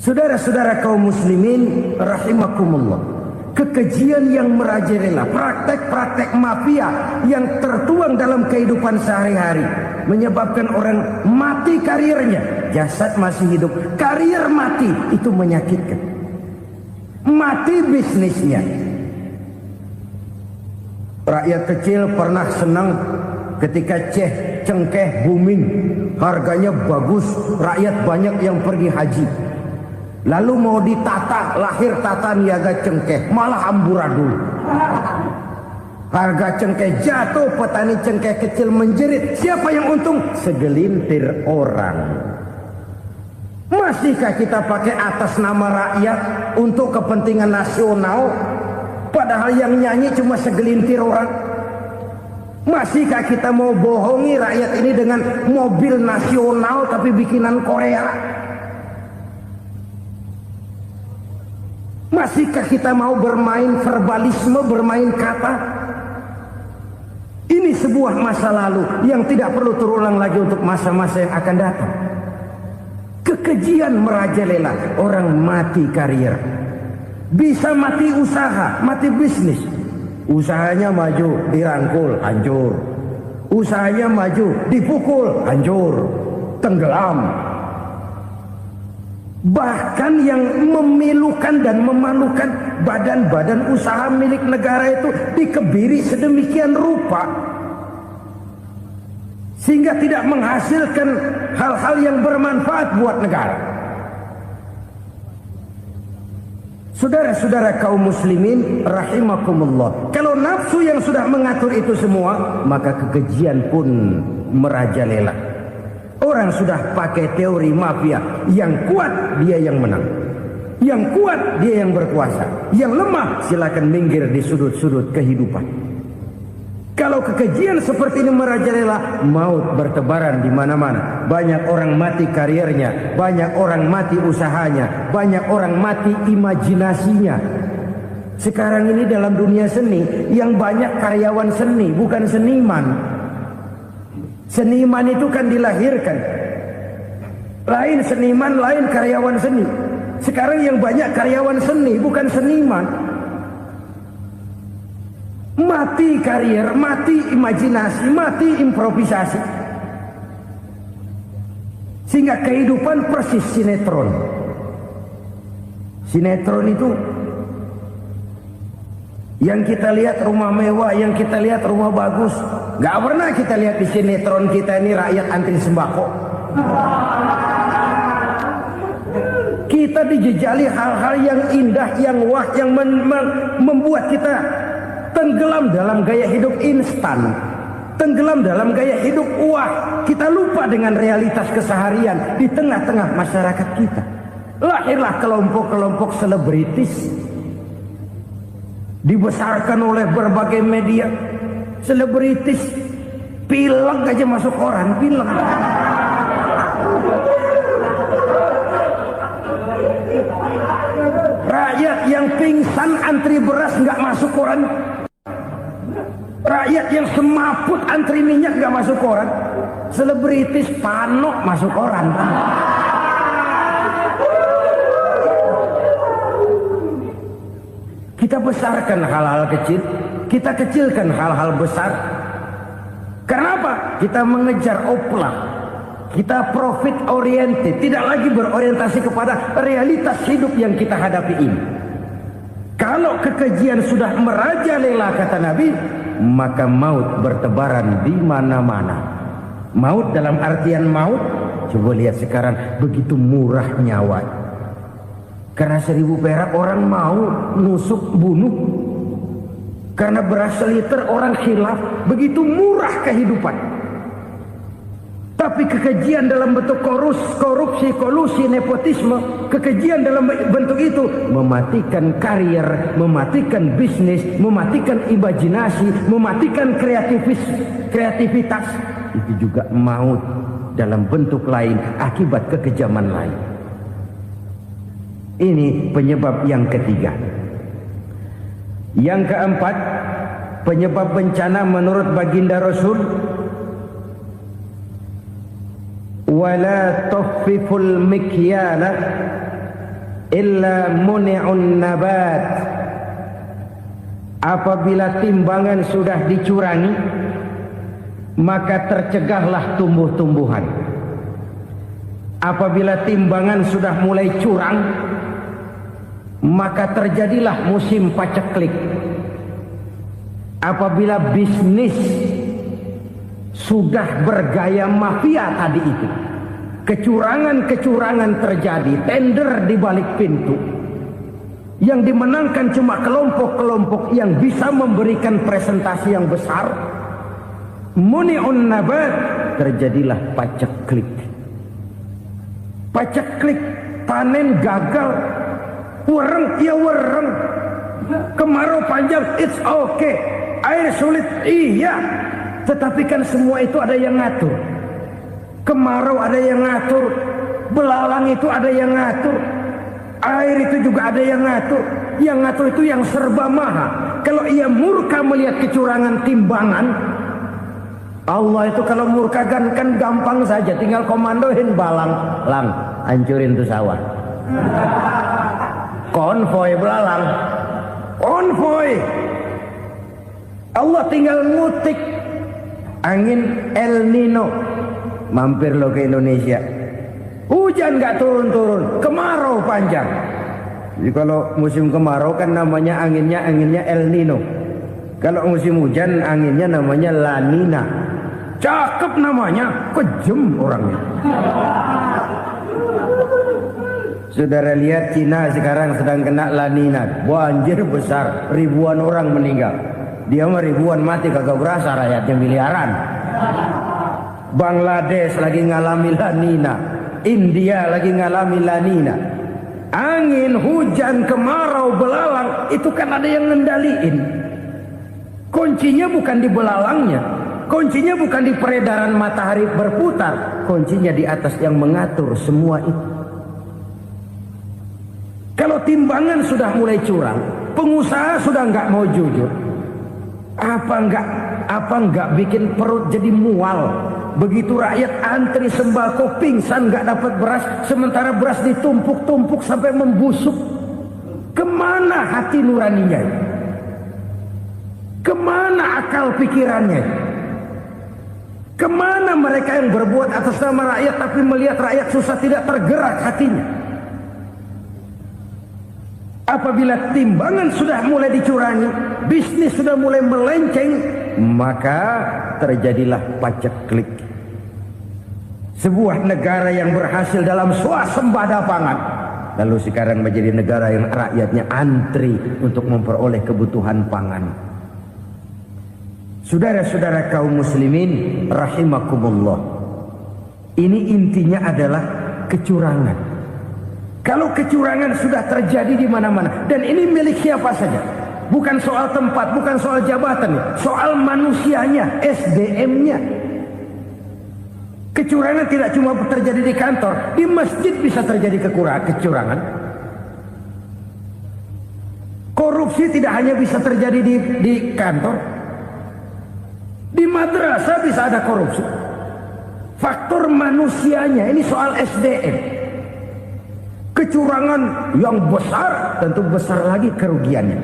Saudara-saudara kaum muslimin rahimakumullah, kekejian yang merajalela, praktek-praktek mafia yang tertuang dalam kehidupan sehari-hari menyebabkan orang mati karirnya, jasad masih hidup, karir mati, itu menyakitkan. Mati bisnisnya. Rakyat kecil pernah senang ketika cengkeh booming, harganya bagus, rakyat banyak yang pergi haji. Lalu mau ditata, lahir tata niaga cengkeh, malah amburadul. Harga cengkeh jatuh, petani cengkeh kecil menjerit. Siapa yang untung? Segelintir orang. Masihkah kita pakai atas nama rakyat untuk kepentingan nasional? Padahal yang nyanyi cuma segelintir orang. Masihkah kita mau bohongi rakyat ini dengan mobil nasional tapi bikinan Korea? Masihkah kita mau bermain verbalisme, bermain kata? Ini sebuah masa lalu yang tidak perlu terulang lagi untuk masa-masa yang akan datang. Kekejian merajalela, orang mati karir. Bisa mati usaha, mati bisnis. Usahanya maju, dirangkul, hancur. Usahanya maju, dipukul, hancur, tenggelam. Bahkan yang memilukan dan memalukan badan-badan usaha milik negara itu dikebiri sedemikian rupa sehingga tidak menghasilkan hal-hal yang bermanfaat buat negara. Saudara-saudara kaum muslimin rahimakumullah, kalau nafsu yang sudah mengatur itu semua, maka kekejian pun merajalela. Orang sudah pakai teori mafia, yang kuat dia yang menang, yang kuat dia yang berkuasa, yang lemah silakan minggir di sudut-sudut kehidupan. Kalau kekejian seperti ini merajalela, maut bertebaran di mana-mana. Banyak orang mati karirnya, banyak orang mati usahanya, banyak orang mati imajinasinya. Sekarang ini dalam dunia seni yang banyak karyawan seni, bukan seniman. Seniman itu kan dilahirkan. Lain seniman, lain karyawan seni. Sekarang yang banyak karyawan seni, bukan seniman. Mati karir, mati imajinasi, mati improvisasi. Sehingga kehidupan persis sinetron. Sinetron itu yang kita lihat rumah mewah, yang kita lihat rumah bagus. Gak pernah kita lihat di sinetron kita ini rakyat antri sembako. Kita dijejali hal-hal yang indah, yang wah, yang membuat kita tenggelam dalam gaya hidup instan, tenggelam dalam gaya hidup wah. Kita lupa dengan realitas keseharian di tengah-tengah masyarakat kita. Lahirlah kelompok-kelompok selebritis, dibesarkan oleh berbagai media. Selebritis pilek aja masuk koran, pilek. Rakyat yang pingsan antri beras nggak masuk koran. Rakyat yang semaput antri minyak nggak masuk koran. Selebritis panok masuk koran. Kita besarkan hal-hal kecil, kita kecilkan hal-hal besar. Karena apa? Kita mengejar oplak. Kita profit oriented, tidak lagi berorientasi kepada realitas hidup yang kita hadapi ini. Kalau kekejian sudah merajalela, kata Nabi, maka maut bertebaran di mana-mana. Maut dalam artian maut, coba lihat sekarang begitu murah nyawa. Karena 1000 perak orang mau nusuk bunuh. Karena beras seliter orang khilaf, begitu murah kehidupan. Tapi kekejian dalam bentuk korupsi, kolusi, nepotisme, kekejian dalam bentuk itu mematikan karier, mematikan bisnis, mematikan imajinasi, mematikan kreativitas. Itu juga maut dalam bentuk lain akibat kekejaman lain. Ini penyebab yang ketiga. Yang keempat, penyebab bencana menurut baginda Rasul, wala tukhfiful mikyala illa muni'un nabat. Apabila timbangan sudah dicurangi, maka tercegahlah tumbuh-tumbuhan. Apabila timbangan sudah mulai curang, maka terjadilah musim paceklik. Apabila bisnis sudah bergaya mafia tadi itu, kecurangan-kecurangan terjadi, tender di balik pintu, yang dimenangkan cuma kelompok-kelompok yang bisa memberikan presentasi yang besar, muni'un nabat, terjadilah paceklik. Paceklik, panen gagal. Wereng, ya wereng. Kemarau panjang, it's okay. Air sulit, iya. Tetapi kan semua itu ada yang ngatur. Kemarau ada yang ngatur, belalang itu ada yang ngatur, air itu juga ada yang ngatur. Yang ngatur itu yang serba maha. Kalau ia murka melihat kecurangan timbangan, Allah itu kalau murka kan gampang saja, tinggal komandoin balang, lang, hancurin tuh sawah. Konvoy belalang, konvoy. Allah tinggal ngutik angin El Nino, mampir lo ke Indonesia. Hujan gak turun-turun, kemarau panjang. Jadi kalau musim kemarau kan namanya anginnya El Nino. Kalau musim hujan anginnya namanya La Nina. Cakep namanya, kejem orangnya. Saudara lihat Cina sekarang sedang kena La Nina, banjir besar, ribuan orang meninggal. Dia mah ribuan mati kagak berasa, rakyatnya miliaran. Bangladesh lagi ngalami La Nina, India lagi ngalami La Nina. Angin, hujan, kemarau, belalang, itu kan ada yang ngendaliin. Kuncinya bukan di belalangnya, kuncinya bukan di peredaran matahari berputar, kuncinya di atas yang mengatur semua itu. Kalau timbangan sudah mulai curang, pengusaha sudah nggak mau jujur, apa nggak bikin perut jadi mual? Begitu rakyat antri sembako pingsan nggak dapat beras, sementara beras ditumpuk-tumpuk sampai membusuk. Kemana hati nuraninya? Kemana akal pikirannya? Kemana mereka yang berbuat atas nama rakyat tapi melihat rakyat susah tidak tergerak hatinya? Apabila timbangan sudah mulai dicurangi, bisnis sudah mulai melenceng, maka terjadilah paceklik. Sebuah negara yang berhasil dalam swasembada pangan, lalu sekarang menjadi negara yang rakyatnya antri untuk memperoleh kebutuhan pangan. Saudara-saudara kaum muslimin rahimakumullah, ini intinya adalah kecurangan. Kalau kecurangan sudah terjadi di mana-mana, dan ini milik siapa saja, bukan soal tempat, bukan soal jabatan, soal manusianya, SDM-nya. Kecurangan tidak cuma terjadi di kantor, di masjid bisa terjadi kecurangan. Korupsi tidak hanya bisa terjadi di kantor, di madrasah bisa ada korupsi. Faktor manusianya, ini soal SDM. Kecurangan yang besar, tentu besar lagi kerugiannya.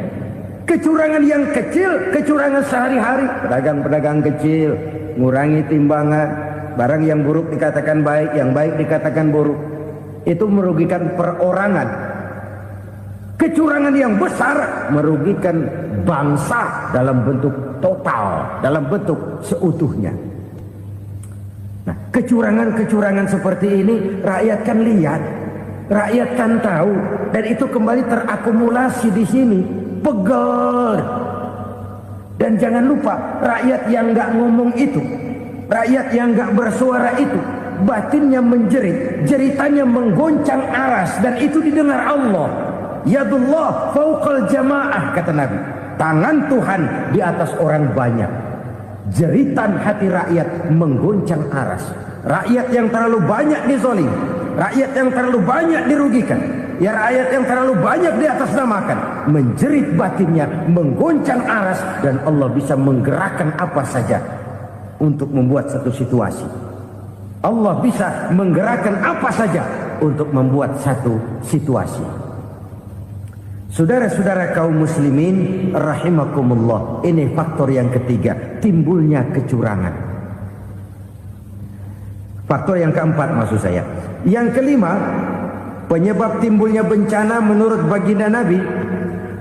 Kecurangan yang kecil, kecurangan sehari-hari, pedagang-pedagang kecil ngurangi timbangan, barang yang buruk dikatakan baik, yang baik dikatakan buruk, itu merugikan perorangan. Kecurangan yang besar merugikan bangsa dalam bentuk total, dalam bentuk seutuhnya. Nah, kecurangan-kecurangan seperti ini rakyat kan lihat, rakyat kan tahu, dan itu kembali terakumulasi di sini. Pegel. Dan jangan lupa, rakyat yang nggak ngomong itu, rakyat yang nggak bersuara itu, batinnya menjerit, jeritannya menggoncang aras, dan itu didengar Allah. Yadullah fauqal jamaah, kata Nabi. Tangan Tuhan di atas orang banyak. Jeritan hati rakyat menggoncang aras. Rakyat yang terlalu banyak dizolim, rakyat yang terlalu banyak dirugikan, ya rakyat yang terlalu banyak di atas namakan, menjerit batinnya, menggoncang aras, dan Allah bisa menggerakkan apa saja untuk membuat satu situasi. Allah bisa menggerakkan apa saja untuk membuat satu situasi. Saudara-saudara kaum muslimin rahimakumullah, ini faktor yang ketiga, timbulnya kecurangan. Faktor yang keempat maksud saya. Yang kelima, penyebab timbulnya bencana menurut baginda Nabi,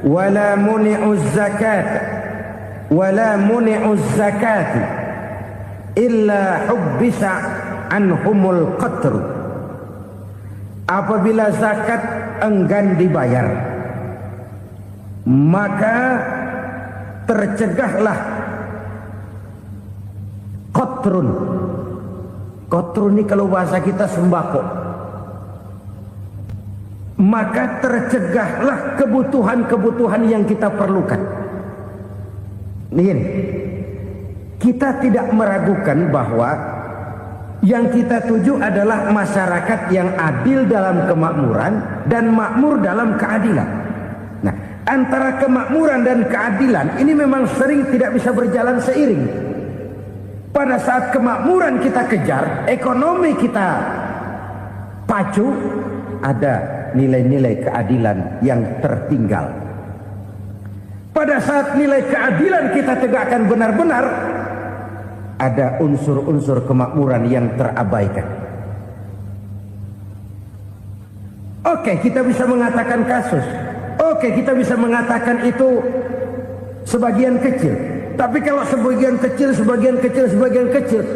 wala muni'uz zakat wala muni'uz zakat illa hubbisa anhumul qatr. Apabila zakat enggan dibayar, maka tercegahlah qatrun. Qatrun ini kalau bahasa kita sembako. Maka tercegahlah kebutuhan-kebutuhan yang kita perlukan. Ini, kita tidak meragukan bahwa yang kita tuju adalah masyarakat yang adil dalam kemakmuran dan makmur dalam keadilan. Nah, antara kemakmuran dan keadilan ini memang sering tidak bisa berjalan seiring. Pada saat kemakmuran kita kejar, ekonomi kita pacu, ada nilai-nilai keadilan yang tertinggal. Pada saat nilai keadilan kita tegakkan benar-benar, ada unsur-unsur kemakmuran yang terabaikan. Oke, kita bisa mengatakan kasus. Oke, kita bisa mengatakan itu sebagian kecil. Tapi kalau sebagian kecil,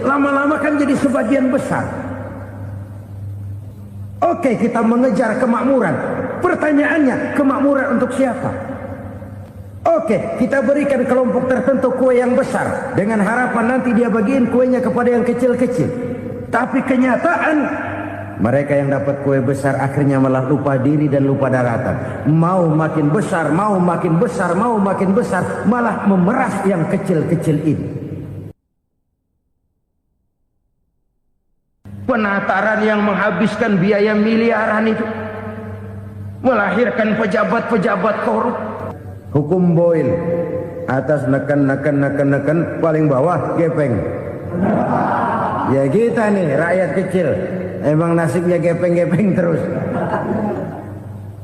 lama-lama kan jadi sebagian besar. Oke, kita mengejar kemakmuran. Pertanyaannya, kemakmuran untuk siapa? Oke, kita berikan kelompok tertentu kue yang besar dengan harapan nanti dia bagiin kuenya kepada yang kecil-kecil. Tapi kenyataan, mereka yang dapat kue besar akhirnya malah lupa diri dan lupa daratan. Mau makin besar, malah memeras yang kecil-kecil ini. Penataran yang menghabiskan biaya miliaran itu melahirkan pejabat-pejabat korup. Hukum Boyle, atas neken, paling bawah gepeng. Ya kita nih rakyat kecil, emang nasibnya gepeng-gepeng terus.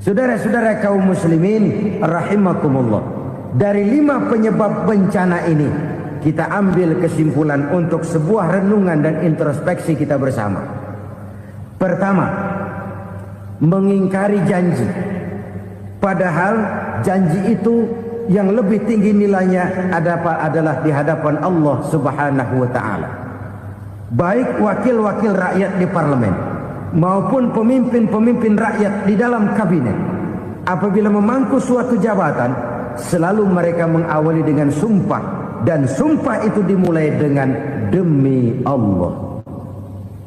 Saudara-saudara kaum muslimin rahimakumullah, dari 5 penyebab bencana ini kita ambil kesimpulan untuk sebuah renungan dan introspeksi kita bersama. Pertama, mengingkari janji, padahal janji itu yang lebih tinggi nilainya adalah di hadapan Allah Subhanahu wa ta'ala. Baik wakil-wakil rakyat di parlemen maupun pemimpin-pemimpin rakyat di dalam kabinet, apabila memangku suatu jabatan, selalu mereka mengawali dengan sumpah, dan sumpah itu dimulai dengan demi Allah.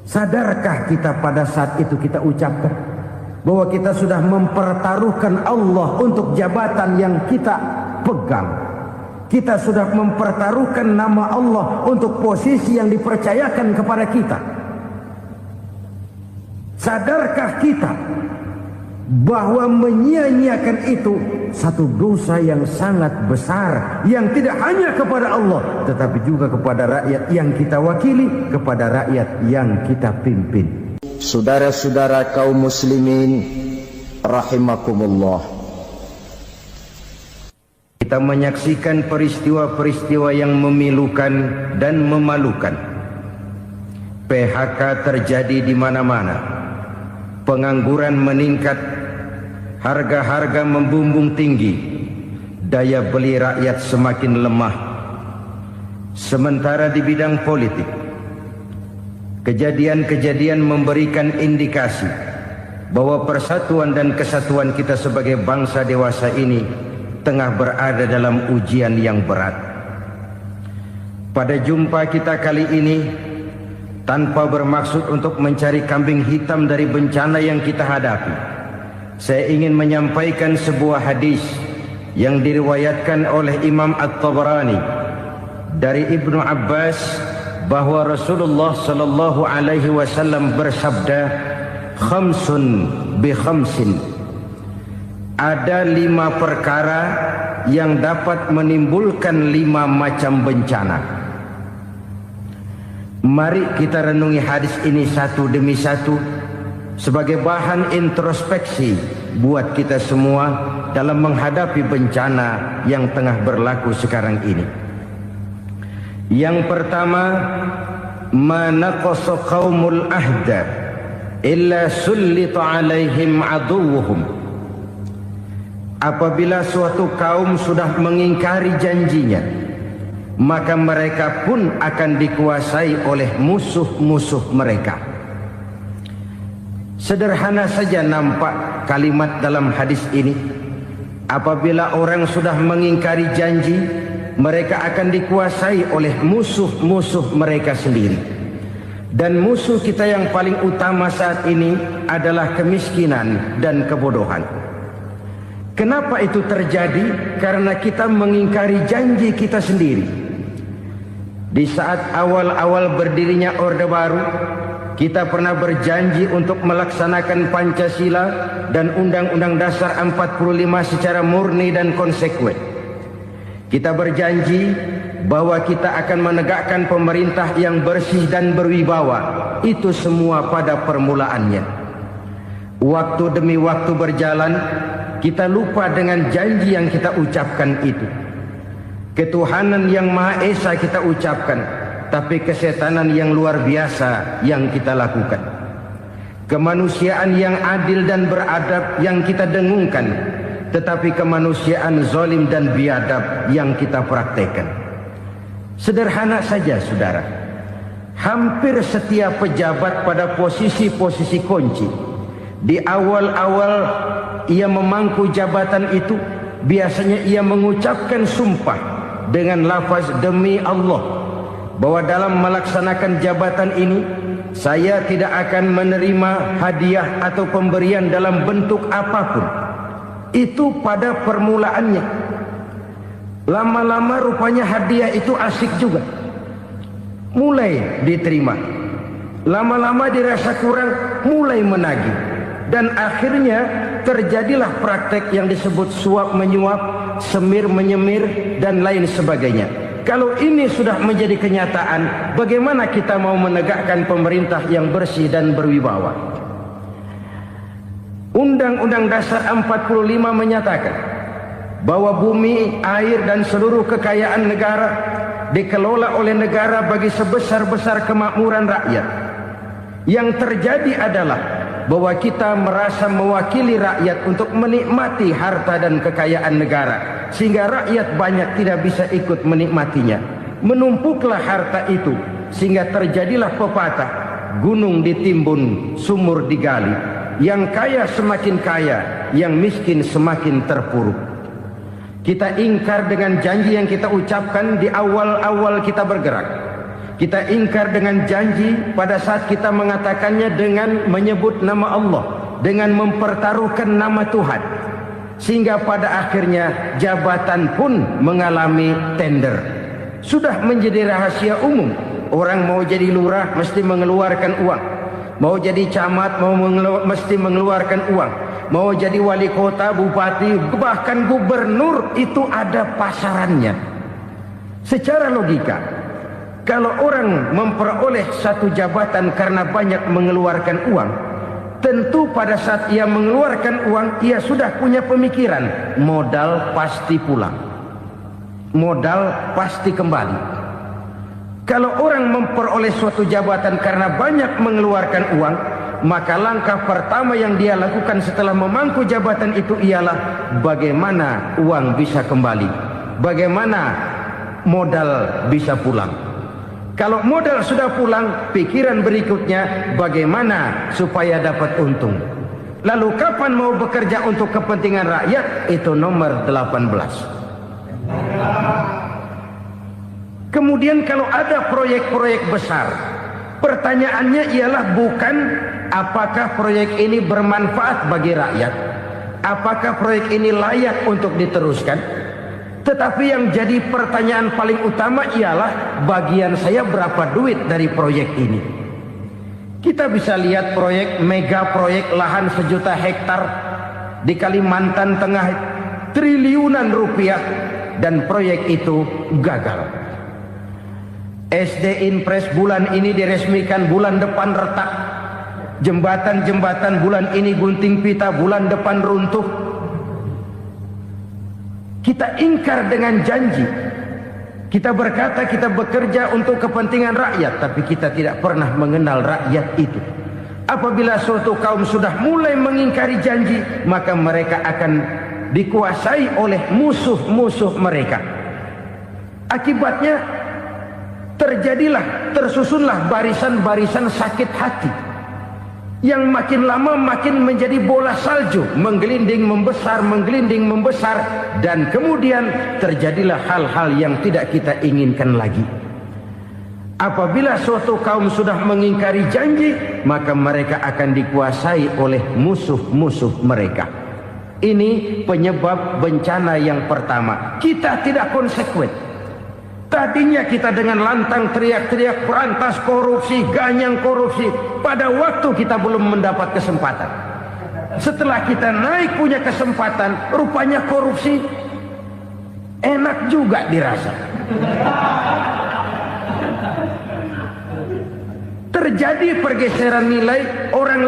Sadarkah kita pada saat itu kita ucapkan bahwa kita sudah mempertaruhkan Allah untuk jabatan yang kita pegang? Kita sudah mempertaruhkan nama Allah untuk posisi yang dipercayakan kepada kita. Sadarkah kita bahwa menyia-nyiakan itu satu dosa yang sangat besar, yang tidak hanya kepada Allah tetapi juga kepada rakyat yang kita wakili, kepada rakyat yang kita pimpin. Saudara-saudara kaum muslimin rahimakumullah, kita menyaksikan peristiwa-peristiwa yang memilukan dan memalukan. PHK terjadi di mana-mana, pengangguran meningkat, harga-harga membumbung tinggi, daya beli rakyat semakin lemah. Sementara di bidang politik, kejadian-kejadian memberikan indikasi bahwa persatuan dan kesatuan kita sebagai bangsa dewasa ini tengah berada dalam ujian yang berat. Pada jumpa kita kali ini, tanpa bermaksud untuk mencari kambing hitam dari bencana yang kita hadapi, saya ingin menyampaikan sebuah hadis yang diriwayatkan oleh Imam At-Tabarani dari Ibnu Abbas bahwa Rasulullah sallallahu alaihi wasallam bersabda, "Khamsun bi khamsin." Ada 5 perkara yang dapat menimbulkan 5 macam bencana. Mari kita renungi hadis ini satu demi satu sebagai bahan introspeksi buat kita semua dalam menghadapi bencana yang tengah berlaku sekarang ini. Yang pertama, ma naqasa qaumul ahda illa sullita alaihim aduwwuhum. Apabila suatu kaum sudah mengingkari janjinya, maka mereka pun akan dikuasai oleh musuh-musuh mereka. Sederhana saja nampak kalimat dalam hadis ini. Apabila orang sudah mengingkari janji, mereka akan dikuasai oleh musuh-musuh mereka sendiri. Dan musuh kita yang paling utama saat ini adalah kemiskinan dan kebodohan. Kenapa itu terjadi? Karena kita mengingkari janji kita sendiri. Di saat awal-awal berdirinya Orde Baru, kita pernah berjanji untuk melaksanakan Pancasila dan Undang-Undang Dasar 45 secara murni dan konsekuen. Kita berjanji bahwa kita akan menegakkan pemerintah yang bersih dan berwibawa. Itu semua pada permulaannya. Waktu demi waktu berjalan, kita lupa dengan janji yang kita ucapkan itu. Ketuhanan yang Maha Esa kita ucapkan, tapi kesetanan yang luar biasa yang kita lakukan. Kemanusiaan yang adil dan beradab yang kita dengungkan, tetapi kemanusiaan zalim dan biadab yang kita praktekkan. Sederhana saja saudara, hampir setiap pejabat pada posisi-posisi kunci, di awal-awal ia memangku jabatan itu, biasanya ia mengucapkan sumpah dengan lafaz demi Allah bahwa dalam melaksanakan jabatan ini saya tidak akan menerima hadiah atau pemberian dalam bentuk apapun. Itu pada permulaannya. Lama-lama rupanya hadiah itu asik juga, mulai diterima. Lama-lama dirasa kurang, mulai menagih. Dan akhirnya terjadilah praktek yang disebut suap menyuap, semir menyemir, dan lain sebagainya. Kalau ini sudah menjadi kenyataan, bagaimana kita mau menegakkan pemerintah yang bersih dan berwibawa? Undang-Undang Dasar 45 menyatakan bahwa bumi, air, dan seluruh kekayaan negara dikelola oleh negara bagi sebesar-besar kemakmuran rakyat. Yang terjadi adalah bahwa kita merasa mewakili rakyat untuk menikmati harta dan kekayaan negara, sehingga rakyat banyak tidak bisa ikut menikmatinya. Menumpuklah harta itu sehingga terjadilah pepatah, gunung ditimbun, sumur digali. Yang kaya semakin kaya, yang miskin semakin terpuruk. Kita ingkar dengan janji yang kita ucapkan di awal-awal kita bergerak. Kita ingkar dengan janji pada saat kita mengatakannya dengan menyebut nama Allah, dengan mempertaruhkan nama Tuhan. Sehingga pada akhirnya jabatan pun mengalami tender. Sudah menjadi rahasia umum. Orang mau jadi lurah mesti mengeluarkan uang. Mau jadi camat mesti mengeluarkan uang. Mau jadi wali kota, bupati, bahkan gubernur, itu ada pasarannya. Secara logika, kalau orang memperoleh satu jabatan karena banyak mengeluarkan uang, tentu pada saat ia mengeluarkan uang, ia sudah punya pemikiran, modal pasti pulang, modal pasti kembali. Kalau orang memperoleh suatu jabatan karena banyak mengeluarkan uang, maka langkah pertama yang dia lakukan setelah memangku jabatan itu ialah bagaimana uang bisa kembali, bagaimana modal bisa pulang. Kalau modal sudah pulang, pikiran berikutnya bagaimana supaya dapat untung. Lalu kapan mau bekerja untuk kepentingan rakyat? Itu nomor 18. Kemudian kalau ada proyek-proyek besar, pertanyaannya ialah bukan apakah proyek ini bermanfaat bagi rakyat, apakah proyek ini layak untuk diteruskan, tetapi yang jadi pertanyaan paling utama ialah bagian saya berapa duit dari proyek ini. Kita bisa lihat proyek, mega proyek lahan 1 juta hektar di Kalimantan Tengah, triliunan rupiah, dan proyek itu gagal. SD Impres bulan ini diresmikan, bulan depan retak. Jembatan-jembatan bulan ini gunting pita, bulan depan runtuh. Kita ingkar dengan janji. Kita berkata kita bekerja untuk kepentingan rakyat, tapi kita tidak pernah mengenal rakyat itu. Apabila suatu kaum sudah mulai mengingkari janji, maka mereka akan dikuasai oleh musuh-musuh mereka. Akibatnya tersusunlah barisan-barisan sakit hati yang makin lama makin menjadi bola salju, menggelinding membesar, dan kemudian terjadilah hal-hal yang tidak kita inginkan lagi. Apabila suatu kaum sudah mengingkari janji, maka mereka akan dikuasai oleh musuh-musuh mereka. Ini penyebab bencana yang pertama. Kita tidak konsekuen. Tadinya kita dengan lantang teriak-teriak berantas korupsi, ganyang korupsi. Pada waktu kita belum mendapat kesempatan. Setelah kita naik punya kesempatan, rupanya korupsi enak juga dirasa. Terjadi pergeseran nilai, orang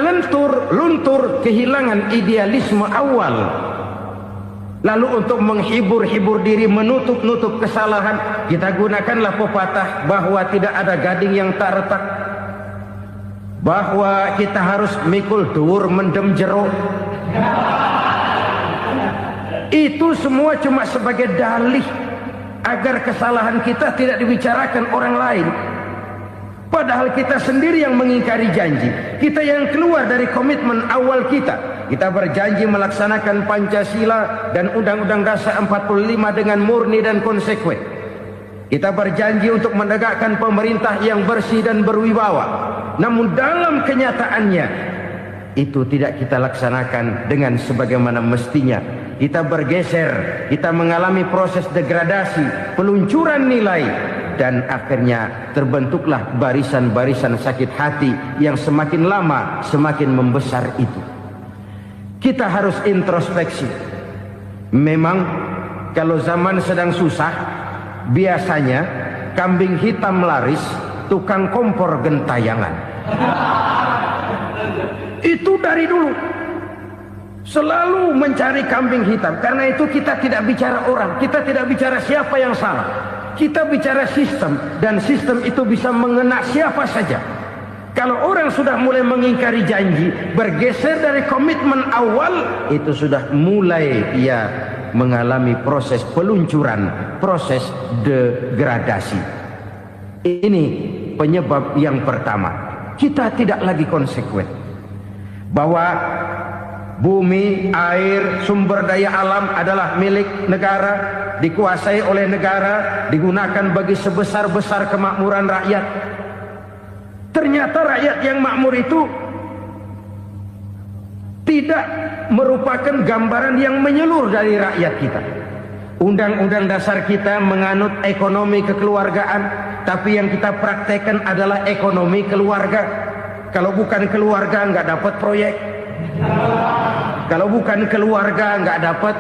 luntur, kehilangan idealisme awal. Lalu untuk menghibur diri, menutup kesalahan, kita gunakanlah pepatah bahwa tidak ada gading yang tak retak, bahwa kita harus mikul dur mendem jero. Itu semua cuma sebagai dalih agar kesalahan kita tidak dibicarakan orang lain. Padahal kita sendiri yang mengingkari janji. Kita yang keluar dari komitmen awal kita. Kita berjanji melaksanakan Pancasila dan Undang-Undang Dasar 45 dengan murni dan konsekuen. Kita berjanji untuk menegakkan pemerintah yang bersih dan berwibawa. Namun dalam kenyataannya itu tidak kita laksanakan dengan sebagaimana mestinya. Kita bergeser, kita mengalami proses degradasi, peluncuran nilai, dan akhirnya terbentuklah barisan-barisan sakit hati yang semakin lama semakin membesar itu. Kita harus introspeksi. Memang kalau zaman sedang susah, biasanya kambing hitam laris, tukang kompor gentayangan. Itu dari dulu selalu mencari kambing hitam. Karena itu kita tidak bicara orang, kita tidak bicara siapa yang salah, kita bicara sistem. Dan sistem itu bisa mengena siapa saja. Kalau orang sudah mulai mengingkari janji, bergeser dari komitmen awal, itu sudah mulai ia mengalami proses peluncuran, proses degradasi. Ini penyebab yang pertama. Kita tidak lagi konsekuen bahwa bumi, air, sumber daya alam adalah milik negara, dikuasai oleh negara, digunakan bagi sebesar-besar kemakmuran rakyat. Ternyata rakyat yang makmur itu tidak merupakan gambaran yang menyeluruh dari rakyat kita. Undang-undang dasar kita menganut ekonomi kekeluargaan, tapi yang kita praktekkan adalah ekonomi keluarga. Kalau bukan keluarga nggak dapat proyek. Kalau bukan keluarga nggak dapat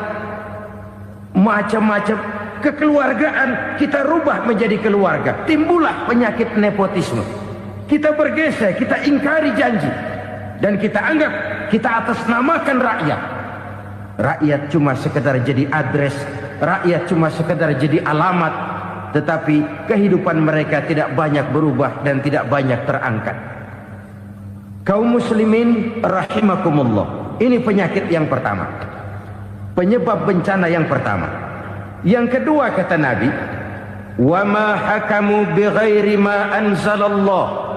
macam-macam. Kekeluargaan kita rubah menjadi keluarga. Timbullah penyakit nepotisme. Kita bergeser, kita ingkari janji, dan kita anggap kita atasnamakan rakyat. Rakyat cuma sekedar jadi address, rakyat cuma sekedar jadi alamat, tetapi kehidupan mereka tidak banyak berubah dan tidak banyak terangkat. Kaum muslimin rahimakumullah, ini penyakit yang pertama, penyebab bencana yang pertama. Yang kedua kata Nabi, wa ma hakamu bighairi ma anzalallah.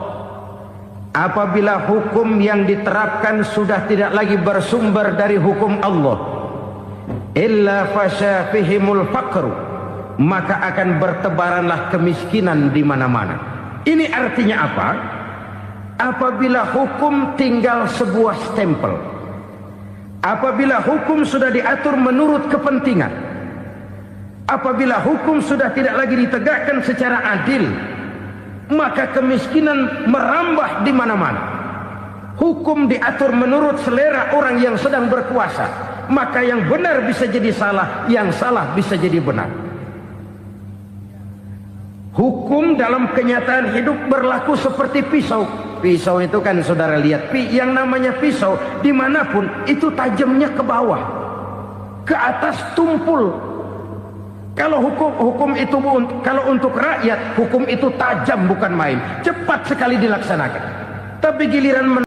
Apabila hukum yang diterapkan sudah tidak lagi bersumber dari hukum Allah, illa fasya fihimul faqru, maka akan bertebaranlah kemiskinan di mana-mana. Ini artinya apa? Apabila hukum tinggal sebuah stempel, apabila hukum sudah diatur menurut kepentingan, apabila hukum sudah tidak lagi ditegakkan secara adil, maka kemiskinan merambah di mana-mana. Hukum diatur menurut selera orang yang sedang berkuasa, maka yang benar bisa jadi salah, yang salah bisa jadi benar. Hukum dalam kenyataan hidup berlaku seperti pisau. Pisau itu kan saudara lihat, yang namanya pisau dimanapun itu tajamnya ke bawah, ke atas tumpul. Kalau hukum itu, kalau untuk rakyat, hukum itu tajam bukan main, cepat sekali dilaksanakan. Tapi giliran